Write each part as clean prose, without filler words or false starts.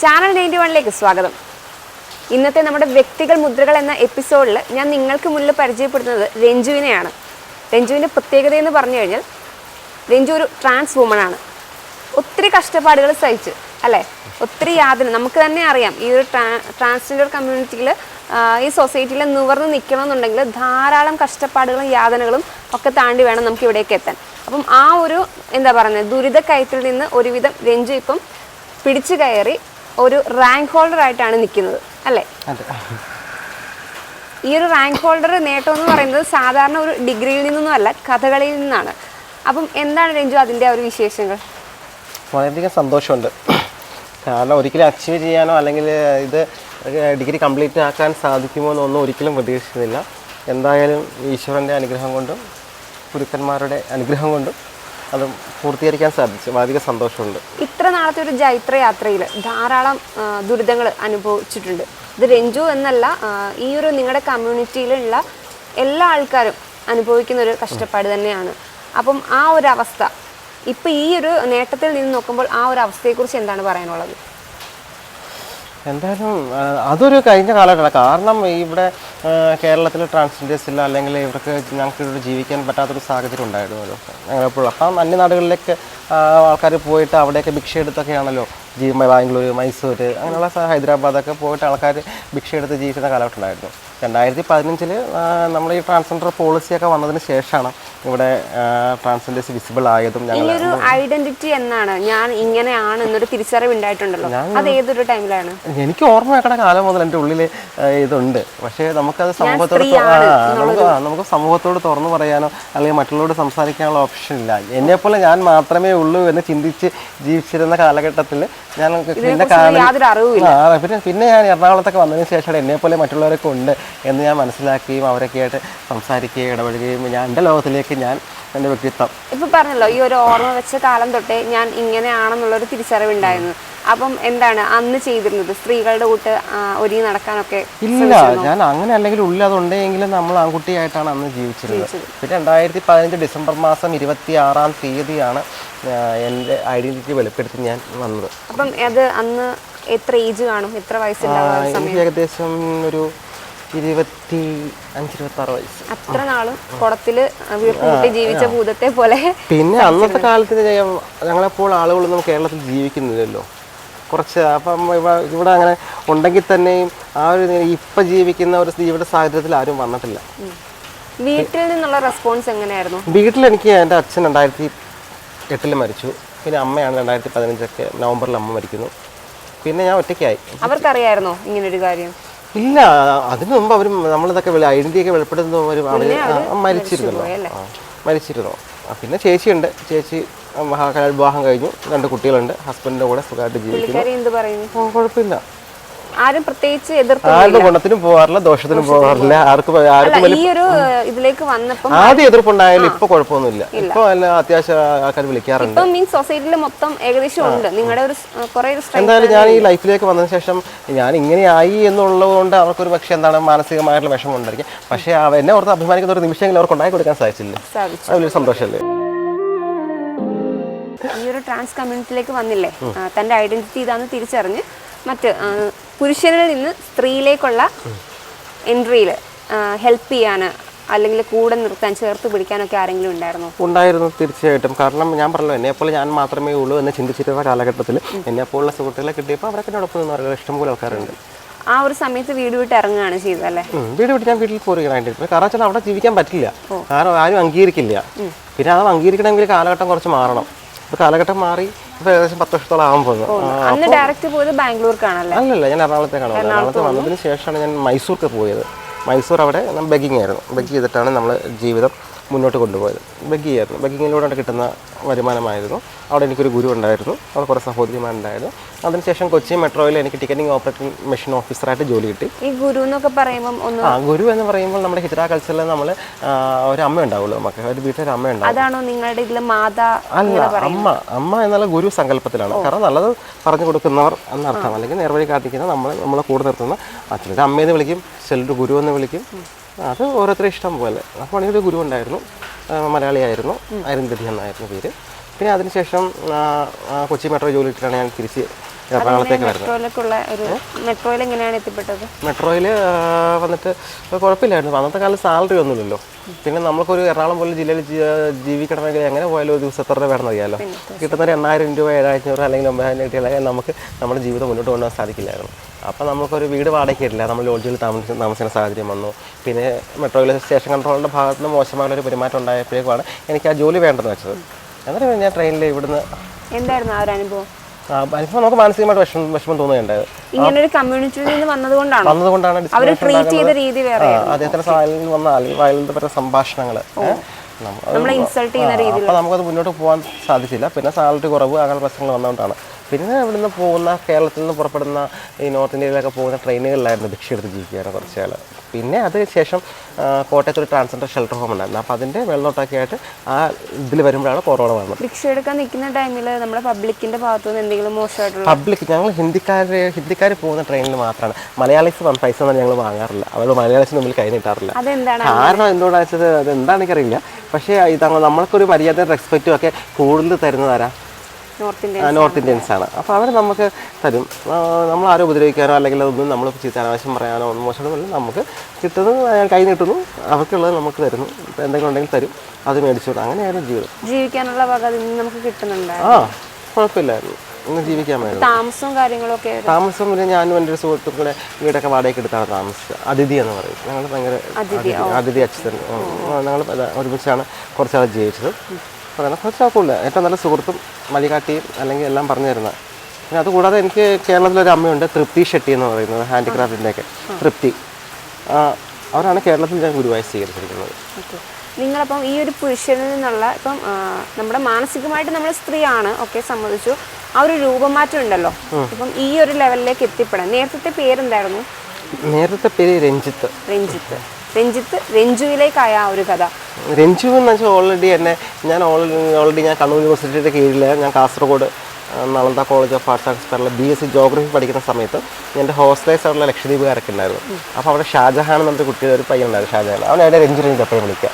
Channel 91ലേക്ക് സ്വാഗതം. ഇന്നത്തെ നമ്മുടെ വ്യക്തികൾ മുദ്രകൾ എന്ന എപ്പിസോഡിൽ ഞാൻ നിങ്ങൾക്ക് മുന്നിൽ പരിചയപ്പെടുത്തുന്നത് രഞ്ജുവിനെയാണ്. രഞ്ജുവിൻ്റെ പ്രത്യേകത എന്ന് പറഞ്ഞു കഴിഞ്ഞാൽ രഞ്ജു ഒരു ട്രാൻസ് വുമണാണ്. ഒത്തിരി കഷ്ടപ്പാടുകൾ സഹിച്ച് അല്ലേ, ഒത്തിരി യാതന നമുക്ക് തന്നെ അറിയാം. ഈ ഒരു ട്രാൻസ്ജെൻഡർ കമ്മ്യൂണിറ്റിയിൽ ഈ സൊസൈറ്റിയിൽ നിവർന്ന് നിൽക്കണമെന്നുണ്ടെങ്കിൽ ധാരാളം കഷ്ടപ്പാടുകളും യാതനകളും ഒക്കെ താണ്ടി വേണം നമുക്ക് ഇവിടേക്ക് എത്താൻ. അപ്പം ആ ഒരു എന്താ പറയുന്നത് ദുരിതക്കയത്തിൽ നിന്ന് ഒരുവിധം രഞ്ജു ഇപ്പം പിടിച്ചു കയറി ഒരു റാങ്ക് ഹോൾഡർ ആയിട്ടാണ് നിൽക്കുന്നത് അല്ലേ? ഈ ഒരു റാങ്ക് ഹോൾഡർ നേട്ടം എന്ന് പറയുന്നത് സാധാരണ ഒരു ഡിഗ്രിയിൽ നിന്നൊന്നും അല്ല, കഥകളിയിൽ നിന്നാണ്. അപ്പം എന്താണ് രഞ്ജു അതിൻ്റെ ഒരു വിശേഷങ്ങൾ? വളരെയധികം സന്തോഷമുണ്ട്. കാരണം ഒരിക്കലും അച്ചീവ് ചെയ്യാനോ അല്ലെങ്കിൽ ഇത് ഡിഗ്രി കംപ്ലീറ്റ് ആക്കാൻ സാധിക്കുമോ എന്നൊന്നും ഒരിക്കലും പ്രതീക്ഷിക്കുന്നില്ല. എന്തായാലും ഈശ്വരൻ്റെ അനുഗ്രഹം കൊണ്ടും ഗുരുക്കന്മാരുടെ അനുഗ്രഹം കൊണ്ടും അത് പൂർത്തീകരിക്കാൻ സാധിച്ചു. വളരെയധികം സന്തോഷമുണ്ട്. ഇത്ര നാളത്തെ ഒരു ജൈത്രയാത്രയിൽ ധാരാളം ദുരിതങ്ങൾ അനുഭവിച്ചിട്ടുണ്ട്. ഇത് രഞ്ജു എന്നല്ല, ഈ ഒരു നിങ്ങളുടെ കമ്മ്യൂണിറ്റിയിലുള്ള എല്ലാ ആൾക്കാരും അനുഭവിക്കുന്ന ഒരു കഷ്ടപ്പാട് തന്നെയാണ്. അപ്പം ആ ഒരു അവസ്ഥ ഇപ്പം ഈ ഒരു നേട്ടത്തിൽ നിന്ന് നോക്കുമ്പോൾ ആ ഒരു അവസ്ഥയെക്കുറിച്ച് എന്താണ് പറയാനുള്ളത്? എന്തായാലും അതൊരു കഴിഞ്ഞ കാലഘട്ടമാണ്. കാരണം ഇവിടെ കേരളത്തിൽ ട്രാൻസ്ജെൻഡേഴ്സ് ഇല്ല, അല്ലെങ്കിൽ ഇവർക്ക് ഞങ്ങൾക്ക് ഇവിടെ ജീവിക്കാൻ പറ്റാത്തൊരു സാഹചര്യം ഉണ്ടായിരുന്നല്ലോ ഞങ്ങളെപ്പോഴും. അപ്പം അന്യനാടുകളിലേക്ക് ആൾക്കാർ പോയിട്ട് അവിടെയൊക്കെ ഭിക്ഷ എടുത്തൊക്കെയാണല്ലോ ബാംഗ്ലൂർ, മൈസൂർ, അങ്ങനെയുള്ള ഹൈദരാബാദൊക്കെ പോയിട്ട് ആൾക്കാർ ഭിക്ഷ എടുത്ത് ജീവിക്കുന്ന കാലഘട്ടം ഉണ്ടായിരുന്നു. 2015 നമ്മൾ ഈ ട്രാൻസ്ജെൻഡർ പോളിസിയൊക്കെ വന്നതിന് ശേഷമാണ് ഇവിടെ ട്രാൻസ്ജെൻഡേഴ്സ് വിസിബിൾ ആയതും. ഈ ഒരു ഐഡന്റിറ്റി എന്നാണ് ഞാൻ ഇങ്ങനെയാണ് എന്നൊരു തിരിച്ചറിവ് ഉണ്ടായിട്ടുണ്ടല്ലോ, അത് ഏതൊരു ടൈമിലാണ്? എനിക്ക് ഓർമ്മ വെക്കണ കാലം മുതൽ എൻ്റെ ഉള്ളിൽ ഇതുണ്ട്. പക്ഷേ നമുക്കത് നമുക്ക് സമൂഹത്തോട് തുറന്നു പറയാനോ അല്ലെങ്കിൽ മറ്റുള്ളവരോട് സംസാരിക്കാനുള്ള ഓപ്ഷൻ ഇല്ല. എന്നെപ്പോലെ ഞാൻ മാത്രമേ ഉള്ളൂ എന്ന് ചിന്തിച്ച് ജീവിച്ചിരുന്ന കാലഘട്ടത്തിൽ ഞാൻ പിന്നെ ഞാൻ എറണാകുളത്തൊക്കെ വന്നതിന് ശേഷമാണ് എന്നെപ്പോലെ മറ്റുള്ളവരൊക്കെ ഉണ്ട് എന്ന് ഞാൻ മനസ്സിലാക്കുകയും അവരൊക്കെ ആയിട്ട് സംസാരിക്കുകയും ഇടപെടുകയും ഞാൻ എൻ്റെ ലോകത്തിലേക്ക് ഞാൻ എൻ്റെ വ്യക്തിത്വം ഇപ്പൊ പറഞ്ഞല്ലോ, ഈ ഒരു ഓർമ്മ വെച്ച കാലം തൊട്ടേ ഞാൻ ഇങ്ങനെയാണെന്നുള്ളൊരു തിരിച്ചറിവുണ്ടായിരുന്നു. അപ്പം എന്താണ് അന്ന് ചെയ്തിരുന്നത്? സ്ത്രീകളുടെ കൂട്ട് ഒരുങ്ങി നടക്കാനൊക്കെ ഇല്ല, ഞാൻ അങ്ങനെ അല്ലെങ്കിൽ ഉള്ളതുണ്ടെങ്കിലും നമ്മൾ ആൺകുട്ടിയായിട്ടാണ് അന്ന് ജീവിച്ചിരുന്നത്. പിന്നെ 2015 ഡിസംബർ മാസം 26-ാം തീയതിയാണ് എൻ്റെ ഐഡന്റിറ്റി വെളിപ്പെടുത്തി ഞാൻ വന്നത്. അപ്പം അത് അന്ന് എത്ര ഏജ് കാണും, എത്ര വയസ്സുണ്ടാവും? ഏകദേശം ഒരു 25-26 വയസ്സ്. അത്ര നാളും കുടത്തില് വീർപ്പുമുട്ടി ജീവിച്ച ഭൂതത്തെ പോലെ. പിന്നെ അന്നത്തെ കാലത്ത് ഞങ്ങളെപ്പോൾ ആളുകളൊന്നും കേരളത്തിൽ ജീവിക്കുന്നില്ലല്ലോ കുറച്ച്. അപ്പം ഇവിടെ അങ്ങനെ ഉണ്ടെങ്കിൽ തന്നെയും ആ ഒരു ഇപ്പം ജീവിക്കുന്ന ഒരു ജീവിത സാഹചര്യത്തിൽ ആരും വന്നിട്ടില്ല. വീട്ടിൽ നിന്നുള്ള റെസ്പോൺസ് എങ്ങനെയായിരുന്നു? വീട്ടിൽ എനിക്ക് എൻ്റെ അച്ഛൻ 2008 മരിച്ചു. പിന്നെ അമ്മയാണ് 2015 നവംബറിൽ അമ്മ മരിക്കുന്നു. പിന്നെ ഞാൻ ഒറ്റയ്ക്കായി. അവർക്കറിയായിരുന്നോ ഇങ്ങനൊരു കാര്യം? ഇല്ല, അതിനു മുമ്പ് അവർ നമ്മളിതൊക്കെ ഐഡന്റിറ്റിയൊക്കെ വെളിപ്പെടുത്തുന്നവരും മരിച്ചിരുന്നു. പിന്നെ ചേച്ചിയുണ്ട്. ചേച്ചി വിവാഹം കഴിഞ്ഞു, 2 കുട്ടികളുണ്ട്. ഹസ്ബൻഡിൻ്റെ കൂടെ സുഖമായിട്ട് ജീവിക്കുന്നു. കുഴപ്പമില്ല. ആരും പ്രത്യേകിച്ച് ആരുടെ ഗുണത്തിനും പോകാറില്ല, ദോഷത്തിനും പോകാറില്ല. ആർക്കും ആദ്യം എതിർപ്പുണ്ടായാലും ഇപ്പൊ കുഴപ്പമൊന്നുമില്ല. ഇപ്പൊ അത്യാവശ്യം ആൾക്കാർ വിളിക്കാറുണ്ട്. എന്തായാലും ഞാൻ ഈ ലൈഫിലേക്ക് വന്നതിന് ശേഷം ഞാൻ ഇങ്ങനെയായി എന്നുള്ളത് കൊണ്ട് അവർക്കൊരു പക്ഷേ എന്താണ് മാനസികമായിട്ടുള്ള വിഷമം ഉണ്ടായിരിക്കും. പക്ഷേ എന്നെ ഓർത്ത് അഭിമാനിക്കുന്ന ഒരു നിമിഷങ്ങൾ അവർക്ക് ഉണ്ടാക്കി കൊടുക്കാൻ സാധിച്ചില്ല. അത് വലിയൊരു സന്തോഷമല്ലേ. ഈ ഒരു ട്രാൻസ് കമ്മ്യൂണിറ്റിയിലേക്ക് വന്നില്ലേ, തന്റെ ഐഡന്റിറ്റി ഇതാന്ന് തിരിച്ചറിഞ്ഞ് മറ്റ് പുരുഷനിൽ നിന്ന് സ്ത്രീയിലേക്കുള്ള എൻട്രിയിൽ ഹെൽപ്പ് ചെയ്യാൻ അല്ലെങ്കിൽ കൂടെ നിർത്താൻ, ചേർത്ത് പിടിക്കാനൊക്കെ ആരെങ്കിലും ഉണ്ടായിരുന്നോ? ഉണ്ടായിരുന്നു, തീർച്ചയായിട്ടും. കാരണം ഞാൻ പറഞ്ഞല്ലോ, എന്നെപ്പോലെ ഞാൻ മാത്രമേ ഉള്ളൂ എന്ന് ചിന്തിച്ചിരുന്ന കാലഘട്ടത്തിൽ എന്നെപ്പോലുള്ള സുഹൃത്തുക്കളെ കിട്ടിയപ്പോൾ അവരൊക്കെ എന്നോടൊപ്പം എന്ന് പറയുന്നത് ഇഷ്ടംപോലെ ആൾക്കാരുണ്ട്. ആ ഒരു സമയത്ത് വീട് വിട്ട് ഇറങ്ങുകയാണ് ചെയ്തതല്ലേ? വീട് വിട്ട് ഞാൻ വീട്ടിൽ പോരുകയായിട്ട്. കാരണം വെച്ചാൽ അവിടെ ജീവിക്കാൻ പറ്റില്ല, കാരണം ആരും അംഗീകരിക്കില്ല. പിന്നെ അത് അംഗീകരിക്കണമെങ്കിൽ കാലഘട്ടം കുറച്ച് മാറണം. കാലഘട്ടം മാറി ഇപ്പൊ ഏകദേശം 10 വർഷത്തോളം ആകാൻ പോകുന്നു. അല്ലല്ല, ഞാൻ എറണാകുളത്തേക്കാണ്. എറണാകുളത്ത് വന്നതിന് ശേഷമാണ് ഞാൻ മൈസൂർക്ക് പോയത്. മൈസൂർ അവിടെ ബെഗിങ് ആയിരുന്നു. ബെഗ് ചെയ്തിട്ടാണ് നമ്മൾ ജീവിതം മുന്നോട്ട് കൊണ്ടുപോയത്. ബെഗ് ചെയ്യായിരുന്നു. ബെഗിങ്ങിലൂടെ കിട്ടുന്ന വരുമാനമായിരുന്നു. അവിടെ എനിക്കൊരു ഗുരു ഉണ്ടായിരുന്നു, അവിടെ കുറേ സഹോദരിമാരുണ്ടായിരുന്നു. അതിനുശേഷം കൊച്ചി മെട്രോയിൽ എനിക്ക് ടിക്കറ്റിംഗ് ഓപ്പറേറ്റിംഗ് മെഷീൻ ഓഫീസറായിട്ട് ജോലി കിട്ടി. ഈ ഗുരു എന്നൊക്കെ പറയുമ്പോൾ ഗുരു എന്ന് പറയുമ്പോൾ നമ്മുടെ ഹിജറ കൾച്ചറിൽ നമ്മൾ ഒരു അമ്മ ഉണ്ടാവുള്ളൂ, നമുക്ക് ഒരു വീട്ടിലൊരു അമ്മ ഉണ്ടാവും. അതാണോ നിങ്ങളുടെ ഇതിൽ മാതാ? അല്ല, അമ്മ എന്നുള്ള ഗുരു സങ്കല്പത്തിലാണ്. കാരണം നല്ലത് പറഞ്ഞു കൊടുക്കുന്നവർ എന്നർത്ഥം, അല്ലെങ്കിൽ നേർവഴി കാട്ടിക്കുന്ന നമ്മളെ കൂടെ നിർത്തുന്ന അച്ഛനൊരു അമ്മയെന്ന് വിളിക്കും, ചിലർ ഗുരു എന്ന് വിളിക്കും. അത് ഓരോരുത്തരും ഇഷ്ടം പോലെ. അപ്പോൾ എനിക്കൊരു ഗുരു ഉണ്ടായിരുന്നു, മലയാളിയായിരുന്നു, അരുന്ധതി എന്നായിരുന്നു പേര്. പിന്നെ അതിനുശേഷം കൊച്ചി മെട്രോ ജോലി കിട്ടിയാണ് ഞാൻ തിരിച്ച് എറണാകുളത്തേക്ക് വരുന്നത്. മെട്രോയിലേക്കുള്ള ഒരു മെട്രോയിൽ എങ്ങനെയാണ് എത്തിപ്പെട്ടത്? മെട്രോയിൽ വന്നിട്ട് കുഴപ്പമില്ലായിരുന്നു. അന്നത്തെ കാലം സാലറി ഒന്നുമില്ലല്ലോ. പിന്നെ നമുക്കൊരു എറണാകുളം പോലെ ജില്ലയിൽ ജീവിക്കണമെങ്കിൽ എങ്ങനെ പോയാലും ഒരു ദിവസം എത്ര രൂപ വേണമെന്ന് അറിയാമല്ലോ. കിട്ടുന്നൊരു 8,000 രൂപ 7,500 അല്ലെങ്കിൽ 9,000 കിട്ടിയാൽ നമുക്ക് നമ്മുടെ ജീവിതം മുന്നോട്ട് കൊണ്ടുപോകാൻ സാധിക്കില്ലായിരുന്നു. അപ്പോൾ നമുക്കൊരു വീട് വാടകയ്ക്ക് ഇല്ല, നമ്മൾ ലോഡ്ജിൽ താമസിക്കുന്ന സാഹചര്യം വന്നു. പിന്നെ മെട്രോയിലെ സ്റ്റേഷൻ കൺട്രോളിൻ്റെ ഭാഗത്ത് നിന്ന് മോശമായൊരു പെരുമാറ്റം ഉണ്ടായപ്പോഴേക്കാണ് എനിക്ക് ആ ജോലി വേണ്ടെന്ന് വെച്ചത്. എന്നിട്ട് ഞാൻ ട്രെയിനിൽ ഇവിടുന്ന് എന്തായിരുന്നു ആ ഒരു അനുഭവം? അനുഭവം നമുക്ക് മാനസികമായിട്ട് വിഷമം തോന്നുകയുണ്ടായത്. ഇങ്ങനൊരു കമ്മ്യൂണിറ്റിയിൽ നിന്ന് വന്നതുകൊണ്ടാണ് അദ്ദേഹത്തിന്റെ വായിൽ നിന്ന് വന്ന വായിലിന്റെ പറ്റുന്ന സംഭാഷണങ്ങൾ അപ്പോൾ നമുക്കത് മുന്നോട്ട് പോകാൻ സാധിച്ചില്ല. പിന്നെ സാലറി കുറവ് അങ്ങനെ പ്രശ്നങ്ങൾ വന്നുകൊണ്ടാണ്. പിന്നെ ഇവിടുന്ന് പോകുന്ന കേരളത്തിൽ നിന്ന് പുറപ്പെടുന്ന ഈ നോർത്ത് ഇന്ത്യയിലൊക്കെ പോകുന്ന ട്രെയിനുകളിലായിരുന്നു ഭിക്ഷ എടുത്ത് ജീവിക്കുകയാണ് കുറച്ച് കാലം. പിന്നെ അതിന് ശേഷം കോട്ടയത്ത് ഒരു ട്രാൻസ്ജെൻഡർ ഷെൽട്ടർ ഹോം ഉണ്ടായിരുന്നു. അപ്പോൾ അതിൻ്റെ വെള്ളനോട്ടൊക്കെ ആയിട്ട് ആ ഇതിൽ വരുമ്പോഴാണ് കൊറോണ വന്നത്. ഭിക്ഷ എടുക്കാൻ നിൽക്കുന്ന ടൈമിൽ നമ്മുടെ പബ്ലിക്കിൻ്റെ ഭാഗത്തു നിന്ന് എന്തെങ്കിലും മോശമായിട്ടുള്ള പബ്ലിക് ഞങ്ങൾ ഹിന്ദിക്കാർ പോകുന്ന ട്രെയിനിൽ മാത്രമാണ്. മലയാളീസ് പൈസ ഒന്നും ഞങ്ങൾ വാങ്ങാറില്ല. അവർ മലയാളീസിന് മുമ്പിൽ കൈ നീട്ടാറില്ല. കാരണം എന്തുകൊണ്ടാണെന്ന് വെച്ചത് അത് എന്താണെന്ന് എനിക്കറിയില്ല. പക്ഷേ ഇതാണ് നമ്മൾക്കൊരു മര്യാദ റെസ്പെക്റ്റും ഒക്കെ കൂടുതൽ തരുന്നതാരാ? നോർത്ത് ഇന്ത്യൻസ് ആണ്. അപ്പോൾ അവർ നമുക്ക് തരും. നമ്മൾ ആരും ഉപദ്രവിക്കാനോ അല്ലെങ്കിൽ അതൊന്നും നമ്മൾ ചീത്ത അനാവശ്യം പറയാനോ ഒന്നും മോശമൊന്നുമില്ല. നമുക്ക് കിട്ടുന്നത് കൈ നീട്ടുന്നു, അവർക്കുള്ളത് നമുക്ക് തരുന്നു. ഇപ്പോൾ എന്തെങ്കിലും ഉണ്ടെങ്കിൽ തരും, അത് മേടിച്ചോളൂ. അങ്ങനെയായിരുന്നു ജീവിതം. ജീവിക്കാനുള്ള വക നമുക്ക് കിട്ടുന്നുണ്ട്. കുഴപ്പമില്ലായിരുന്നു, ഇന്ന് ജീവിക്കാമായിരുന്നു. താമസവും കാര്യങ്ങളൊക്കെ താമസം ഞാനും എൻ്റെ ഒരു സുഹൃത്തുക്കളെ വീടൊക്കെ വാടകയ്ക്ക് എടുത്താണ് താമസിച്ചത്. അതിഥി എന്ന് പറയും. ഞങ്ങൾ ഭയങ്കര അതിഥി അച്ഛൻ. ഞങ്ങൾ ഒരുമിച്ചാണ് കുറച്ചാൾ ജീവിച്ചത്. പറയുന്നത് കുറച്ചാൾക്കുള്ള ഏറ്റവും നല്ല സുഹൃത്തും മലികാട്ടിയും അല്ലെങ്കിൽ എല്ലാം പറഞ്ഞു തരുന്നത്. പിന്നെ അതുകൂടാതെ എനിക്ക് കേരളത്തിലൊരു അമ്മയുണ്ട്, തൃപ്തി ഷെട്ടി എന്ന് പറയുന്നത്, ഹാൻഡിക്രാഫ്റ്റിൻ്റെയൊക്കെ തൃപ്തി. അവരാണ് കേരളത്തിൽ ഞാൻ ഗുരുവായി സ്വീകരിച്ചിരിക്കുന്നത്. നിങ്ങളപ്പം ഈ ഒരു പുരുഷനിൽ നിന്നുള്ള ഇപ്പം നമ്മുടെ മാനസികമായിട്ട് നമ്മൾ സ്ത്രീയാണ്, ഓക്കെ, സമ്മതിച്ചു. ആ ഒരു രൂപമാറ്റം ഉണ്ടല്ലോ. ഇപ്പം ഈ ഒരു ലെവലിലേക്ക് എത്തിപ്പെടാൻ നേരത്തെ പേരെന്തായിരുന്നു? നേരത്തെ പേര് രഞ്ജിത്ത്. രഞ്ജുവിലേക്കായ ആ ഒരു കഥ. രഞ്ജു എന്ന് വെച്ചാൽ ഓൾറെഡി ഞാൻ കണ്ണൂർ യൂണിവേഴ്സിറ്റിയുടെ കീഴിൽ ഞാൻ Kasaragod Nalanda College of Arts and സ്പെയറിൽ BSc ജോഗ്രഫി പഠിക്കുന്ന സമയത്ത് എൻ്റെ ഹോസ്റ്റലേഴ്സ് അവിടെ ലക്ഷദ്വീപുകാരൊക്കെ ഉണ്ടായിരുന്നു. അപ്പോൾ അവിടെ ഷാജഹാൻ എന്നൊരു കുട്ടിയുടെ ഒരു പയ്യനുണ്ടായിരുന്നു, ഷാജഹാൻ. അവനെ രഞ്ജു എപ്പോഴും വിളിക്കുക.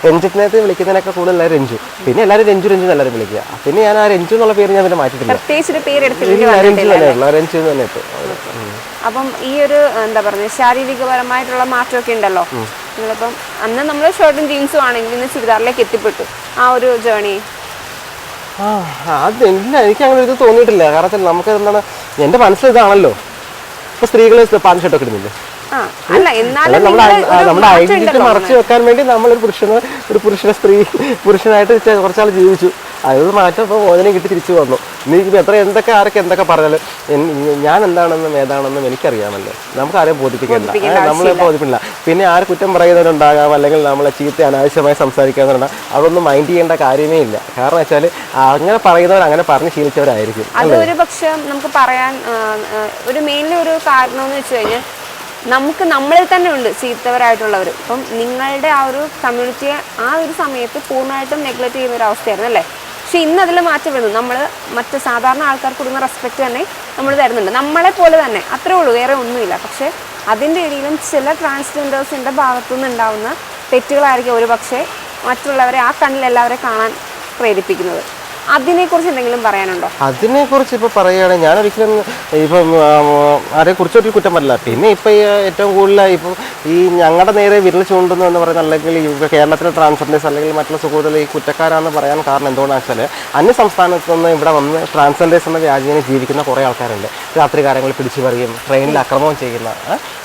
രഞ്ജിത്തിനകത്ത് വിളിക്കുന്നതിനൊക്കെ കൂടുതൽ എല്ലാവരും രഞ്ജു. പിന്നെ എല്ലാവരും രഞ്ജു എല്ലാവരും വിളിക്കുക. പിന്നെ ഞാൻ ആ രഞ്ജു എന്നുള്ള പേര് ഞാൻ പിന്നെ മാറ്റിയിട്ടില്ല. രഞ്ജു തന്നെ ഇട്ടു. അപ്പം ഈ ഒരു എന്താ പറയുക ശാരീരികപരമായിട്ടുള്ള മാറ്റമൊക്കെ ഉണ്ടല്ലോ. നിങ്ങളിപ്പം അന്ന് നമ്മൾ ഷർട്ടും ജീൻസും ആണെങ്കിൽ ഇന്ന് ചുരിദാറിലേക്ക് എത്തിപ്പെട്ടു. ആ ഒരു ജേണി അത് എനിക്ക് അങ്ങനെ ഇത് തോന്നിയിട്ടില്ല. കാരണം നമുക്ക് എന്താണ് എൻ്റെ മനസ്സിൽ ഇതാണല്ലോ. ഇപ്പൊ സ്ത്രീകൾ പാന്റ് ഷർട്ടൊക്കെ ഇടുന്നില്ലേ? നമ്മുടെ ഐഡന്റിറ്റി മറച്ചു വെക്കാൻ വേണ്ടി നമ്മളൊരു പുരുഷനെ പുരുഷനായിട്ട് കുറച്ചാൾ ജീവിച്ചു. അതൊരു മാറ്റം ഇപ്പോൾ മോചനം കിട്ടി തിരിച്ചു വന്നു. നീ എന്തൊക്കെ ആരൊക്കെ എന്തൊക്കെ പറഞ്ഞാലും ഞാൻ എന്താണെന്നും ഏതാണെന്നും എനിക്കറിയാമല്ലോ. നമുക്ക് ആരെയും ബോധിപ്പിക്കേണ്ട, നമ്മളെ ബോധിപ്പിക്കില്ല. പിന്നെ ആര് കുറ്റം പറയുന്നവരുണ്ടാകാം, അല്ലെങ്കിൽ നമ്മളെ ചീത്ത അനാവശ്യമായി സംസാരിക്കാന്നുണ്ടാകും. അതൊന്നും മൈൻഡ് ചെയ്യേണ്ട കാര്യമേ ഇല്ല. കാരണം വെച്ചാൽ അങ്ങനെ പറയുന്നവർ അങ്ങനെ പറഞ്ഞ് ശീലിച്ചവരായിരിക്കും. അതൊരു പക്ഷെ നമുക്ക് പറയാൻ ഒരു മെയിൻലി ഒരു കാരണം എന്ന് വെച്ച് കഴിഞ്ഞാൽ നമുക്ക് നമ്മളിൽ തന്നെ ഉണ്ട് ചീത്തവരായിട്ടുള്ളവർ. ഇപ്പം നിങ്ങളുടെ ആ ഒരു കമ്മ്യൂണിറ്റിയെ ആ ഒരു സമയത്ത് പൂർണ്ണമായിട്ടും നെഗ്ലക്ട് ചെയ്യുന്ന ഒരു അവസ്ഥയായിരുന്നു അല്ലേ? പക്ഷെ ഇന്ന് അതിൽ മാറ്റം വരുന്നു. നമ്മൾ മറ്റ് സാധാരണ ആൾക്കാർക്ക് കൊടുക്കുന്ന റെസ്പെക്റ്റ് തന്നെ നമ്മൾ തരുന്നുണ്ട്, നമ്മളെ പോലെ തന്നെ. അത്രേ ഉള്ളൂ, വേറെ ഒന്നുമില്ല. പക്ഷെ അതിൻ്റെ ഇടയിലും ചില ട്രാൻസ്ജെൻഡേഴ്സിൻ്റെ ഭാഗത്തുനിന്ന് ഉണ്ടാവുന്ന തെറ്റുകളായിരിക്കും ഒരു പക്ഷേ മറ്റുള്ളവരെ ആ കണ്ണിൽ എല്ലാവരെയും കാണാൻ പ്രേരിപ്പിക്കുന്നത്. അതിനെക്കുറിച്ച് എന്തെങ്കിലും പറയാനുണ്ടോ? അതിനെക്കുറിച്ച് ഇപ്പോൾ പറയുകയാണെങ്കിൽ ഞാൻ ഒരിക്കലും ഇപ്പം ആരെക്കുറിച്ചൊരു കുറ്റം പറയില്ല. പിന്നെ ഇപ്പം ഏറ്റവും കൂടുതൽ ഇപ്പം ഈ ഞങ്ങളുടെ നേരെ വിരൽ ചൂണ്ടുന്നു എന്ന് പറയുന്നത്, അല്ലെങ്കിൽ കേരളത്തിലെ ട്രാൻസ്ജെൻഡേഴ്സ് അല്ലെങ്കിൽ മറ്റുള്ള സുഹൃത്തുക്കൾ ഈ കുറ്റക്കാരാണെന്ന് പറയാൻ കാരണം എന്തുകൊണ്ടാണെന്ന് വെച്ചാൽ അന്യ സംസ്ഥാനത്ത് നിന്ന് ഇവിടെ വന്ന് ട്രാൻസ്ജെൻഡേഴ്സ് എന്ന വ്യാജേന ജീവിക്കുന്ന കുറേ ആൾക്കാരുണ്ട്. രാത്രി കാലങ്ങളിൽ പിടിച്ചു പറിയും, ട്രെയിനിൽ അക്രമം ചെയ്യുന്ന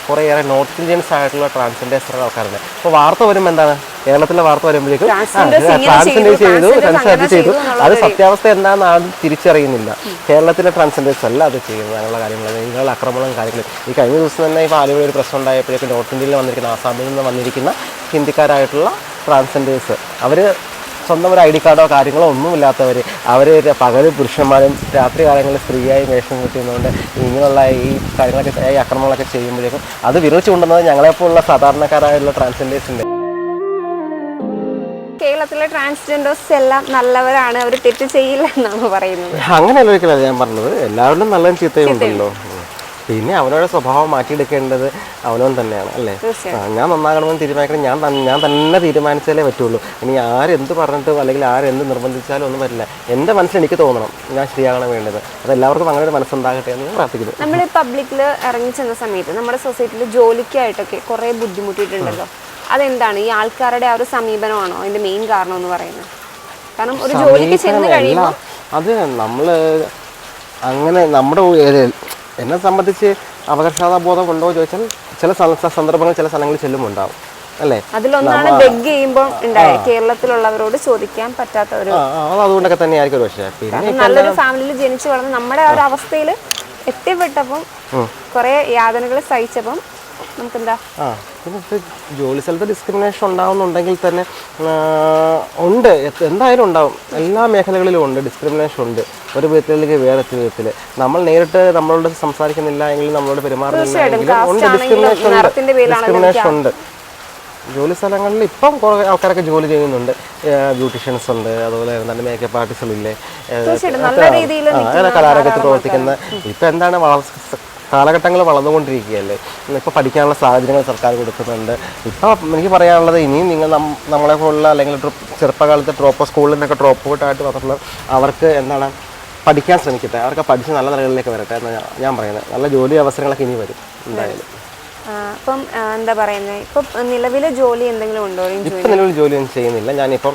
കുറേയേറെ നോർത്ത് ഇന്ത്യൻസ് ആയിട്ടുള്ള ട്രാൻസ്ജെൻഡേഴ്സ് ആൾക്കാരുണ്ട്. അപ്പോൾ വാർത്ത വരുമ്പോൾ എന്താണ്, കേരളത്തിലെ വാർത്ത വരുമ്പോഴേക്കും ട്രാൻസ്ജെൻഡേഴ്സ് ചെയ്തു അത് സത്യാവസ്ഥ എന്താണെന്ന് ആരും തിരിച്ചറിയുന്നില്ല. കേരളത്തിലെ ട്രാൻസ്ജെൻഡേഴ്സ് അല്ല അത് ചെയ്യുന്നത്. അങ്ങനെയുള്ള കാര്യങ്ങൾ നിങ്ങളുടെ അക്രമങ്ങളും കാര്യങ്ങളും. ഈ കഴിഞ്ഞ ദിവസം തന്നെ ഇപ്പോൾ ആലുവ ഒരു പ്രശ്നം ഉണ്ടായപ്പോഴേക്കും നോർത്ത് ഇന്ത്യയിൽ വന്നിരിക്കുന്ന ആസാമിൽ നിന്ന് വന്നിരിക്കുന്ന ഹിന്ദിക്കാരായിട്ടുള്ള ട്രാൻസ്ജെൻഡേഴ്സ് അവർ സ്വന്തം ഒരു ID കാർഡോ കാര്യങ്ങളോ ഒന്നുമില്ലാത്തവർ, അവർ പകൽ പുരുഷന്മാരും രാത്രി കാലങ്ങളിൽ സ്ത്രീയായി വേഷം കിട്ടുന്നതുകൊണ്ട് ഇങ്ങനെയുള്ള ഈ കാര്യങ്ങളൊക്കെ ഈ അക്രമങ്ങളൊക്കെ ചെയ്യുമ്പോഴേക്കും അത് വിരോധിച്ചു കൊണ്ടുവന്നത് ഞങ്ങളെപ്പോലുള്ള സാധാരണക്കാരായുള്ള ട്രാൻസ്ജെൻഡേഴ്സിൻ്റെ. കേരളത്തിലെ ട്രാൻസ്ജെൻഡേഴ്സ് എല്ലാം നല്ലവരാണ്, അവർ തെറ്റ് ചെയ്യില്ല എന്നാണ് പറയുന്നത്. അങ്ങനെയല്ല ഒരിക്കലല്ല ഞാൻ പറഞ്ഞത്. എല്ലാവരും നല്ല ചീത്തയും ഉണ്ടല്ലോ. പിന്നെ അവനോட സ്വഭാവം മാറ്റിയെടുക്കേണ്ടത് അവനവൻ തന്നെയാണ് അല്ലേ. ഞാൻ നന്നാകണമെന്ന് തീരുമാനിക്കണം, ഞാൻ തന്നെ തീരുമാനിച്ചാലേ പറ്റുള്ളൂ. ഇനി ആരെന്ത് പറഞ്ഞിട്ടും അല്ലെങ്കിൽ ആരെന്ത് നിർബന്ധിച്ചാലും ഒന്നും പറ്റില്ല. എൻ്റെ മനസ്സിൽ എനിക്ക് തോന്നണം ഞാൻ ശരിയാകണം വേണ്ടത്. അത് എല്ലാവർക്കും അങ്ങനെ ഒരു മനസ്സുണ്ടാകട്ടെ എന്ന് ഞാൻ പ്രാർത്ഥിക്കുന്നു. നമ്മൾ പബ്ലിക്കിൽ ഇറങ്ങി ചെന്ന സമയത്ത് നമ്മുടെ സൊസൈറ്റിയിൽ ജോലിക്കായിട്ടൊക്കെ കുറേ ബുദ്ധിമുട്ടിയിട്ടുണ്ടല്ലോ. അതെന്താണ് ഈ ആൾക്കാരുടെ ആ ഒരു സമീപനമാണോ അതിന്റെ മെയിൻ കാരണം എന്ന് പറയുന്നത്? കാരണം ഒരു ജോലിക്ക് ചെന്ന് കഴിയുമ്പോൾ അത് നമ്മൾ അങ്ങനെ നമ്മുടെ എന്നെ സംബന്ധിച്ച് അപകർഷതാബോധം ഉണ്ടോ ചോദിച്ചാൽ ചില സന്ദർഭങ്ങളിൽ ചില സ്ഥലങ്ങളിൽ ചെല്ലുമ്പോൾ ഉണ്ടാവും അല്ലേ. അതിലൊന്നാണ് ബെഗ് ചെയ്യുമ്പോൾ ഉണ്ടായ കേരളത്തിലുള്ളവരോട് ചോദിക്കാൻ പറ്റാത്ത ഒരു അതുകൊണ്ടൊക്കെ തന്നെ ആയിരിക്കും. പക്ഷേ പിന്നെ നല്ലൊരു ഫാമിലിയിൽ ജനിച്ചു വളർന്ന് നമ്മുടെ ആ ഒരു അവസ്ഥയിൽ എത്തിപ്പെട്ടപ്പം കുറെ യാതനകൾ സഹിച്ചപ്പം നമുക്കെന്താ പിന്നെ ജോലി സ്ഥലത്ത് ഡിസ്ക്രിമിനേഷൻ ഉണ്ടാവുന്നുണ്ടെങ്കിൽ തന്നെ ഉണ്ട്, എന്തായാലും ഉണ്ടാവും. എല്ലാ മേഖലകളിലും ഉണ്ട് ഡിസ്ക്രിമിനേഷൻ ഉണ്ട്. ഒരു വിധത്തിലേക്ക് വേറെ വിധത്തിൽ നമ്മൾ നേരിട്ട് നമ്മളോട് സംസാരിക്കുന്നില്ല എങ്കിലും നമ്മളോട് പെരുമാറുന്നില്ല എങ്കിലും ഉണ്ട് ഡിസ്ക്രിമിനേഷൻ ഉണ്ട്. ജോലി സ്ഥലങ്ങളിൽ ഇപ്പം കുറേ ആൾക്കാരൊക്കെ ജോലി ചെയ്യുന്നുണ്ട്. ബ്യൂട്ടീഷ്യൻസ് ഉണ്ട്, അതുപോലെ തന്നെ മേക്കപ്പ് ആർട്ടിസ്റ്റുകളില്ലേ, കലാരംഗത്ത് പ്രവർത്തിക്കുന്ന. ഇപ്പം എന്താണ് കാലഘട്ടങ്ങൾ വളർന്നുകൊണ്ടിരിക്കുകയല്ലേ. ഇപ്പോൾ പഠിക്കാനുള്ള സാഹചര്യങ്ങൾ സർക്കാർ കൊടുക്കുന്നുണ്ട്. ഇപ്പോൾ എനിക്ക് പറയാനുള്ളത് ഇനിയും നിങ്ങൾ നമ്മളെ പോലുള്ള അല്ലെങ്കിൽ ചെറുപ്പകാലത്ത് സ്കൂളിൽ നിന്നൊക്കെ ഡ്രോപ്പ് ഔട്ടായിട്ട് വന്നിട്ടുള്ള അവർക്ക് എന്താണ് പഠിക്കാൻ ശ്രമിക്കട്ടെ. അവർക്ക് പഠിച്ച് നല്ല നിലകളിലേക്ക് വരട്ടെ എന്നാണ് ഞാൻ പറയുന്നത്. നല്ല ജോലി അവസരങ്ങളൊക്കെ ഇനി വരും എന്തായാലും. അപ്പം എന്താ പറയുന്നത്, ഇപ്പം നിലവിലെ ജോലി എന്തെങ്കിലും ഉണ്ടോ? ഇപ്പം നിലവിൽ ജോലിയൊന്നും ചെയ്യുന്നില്ല. ഞാനിപ്പം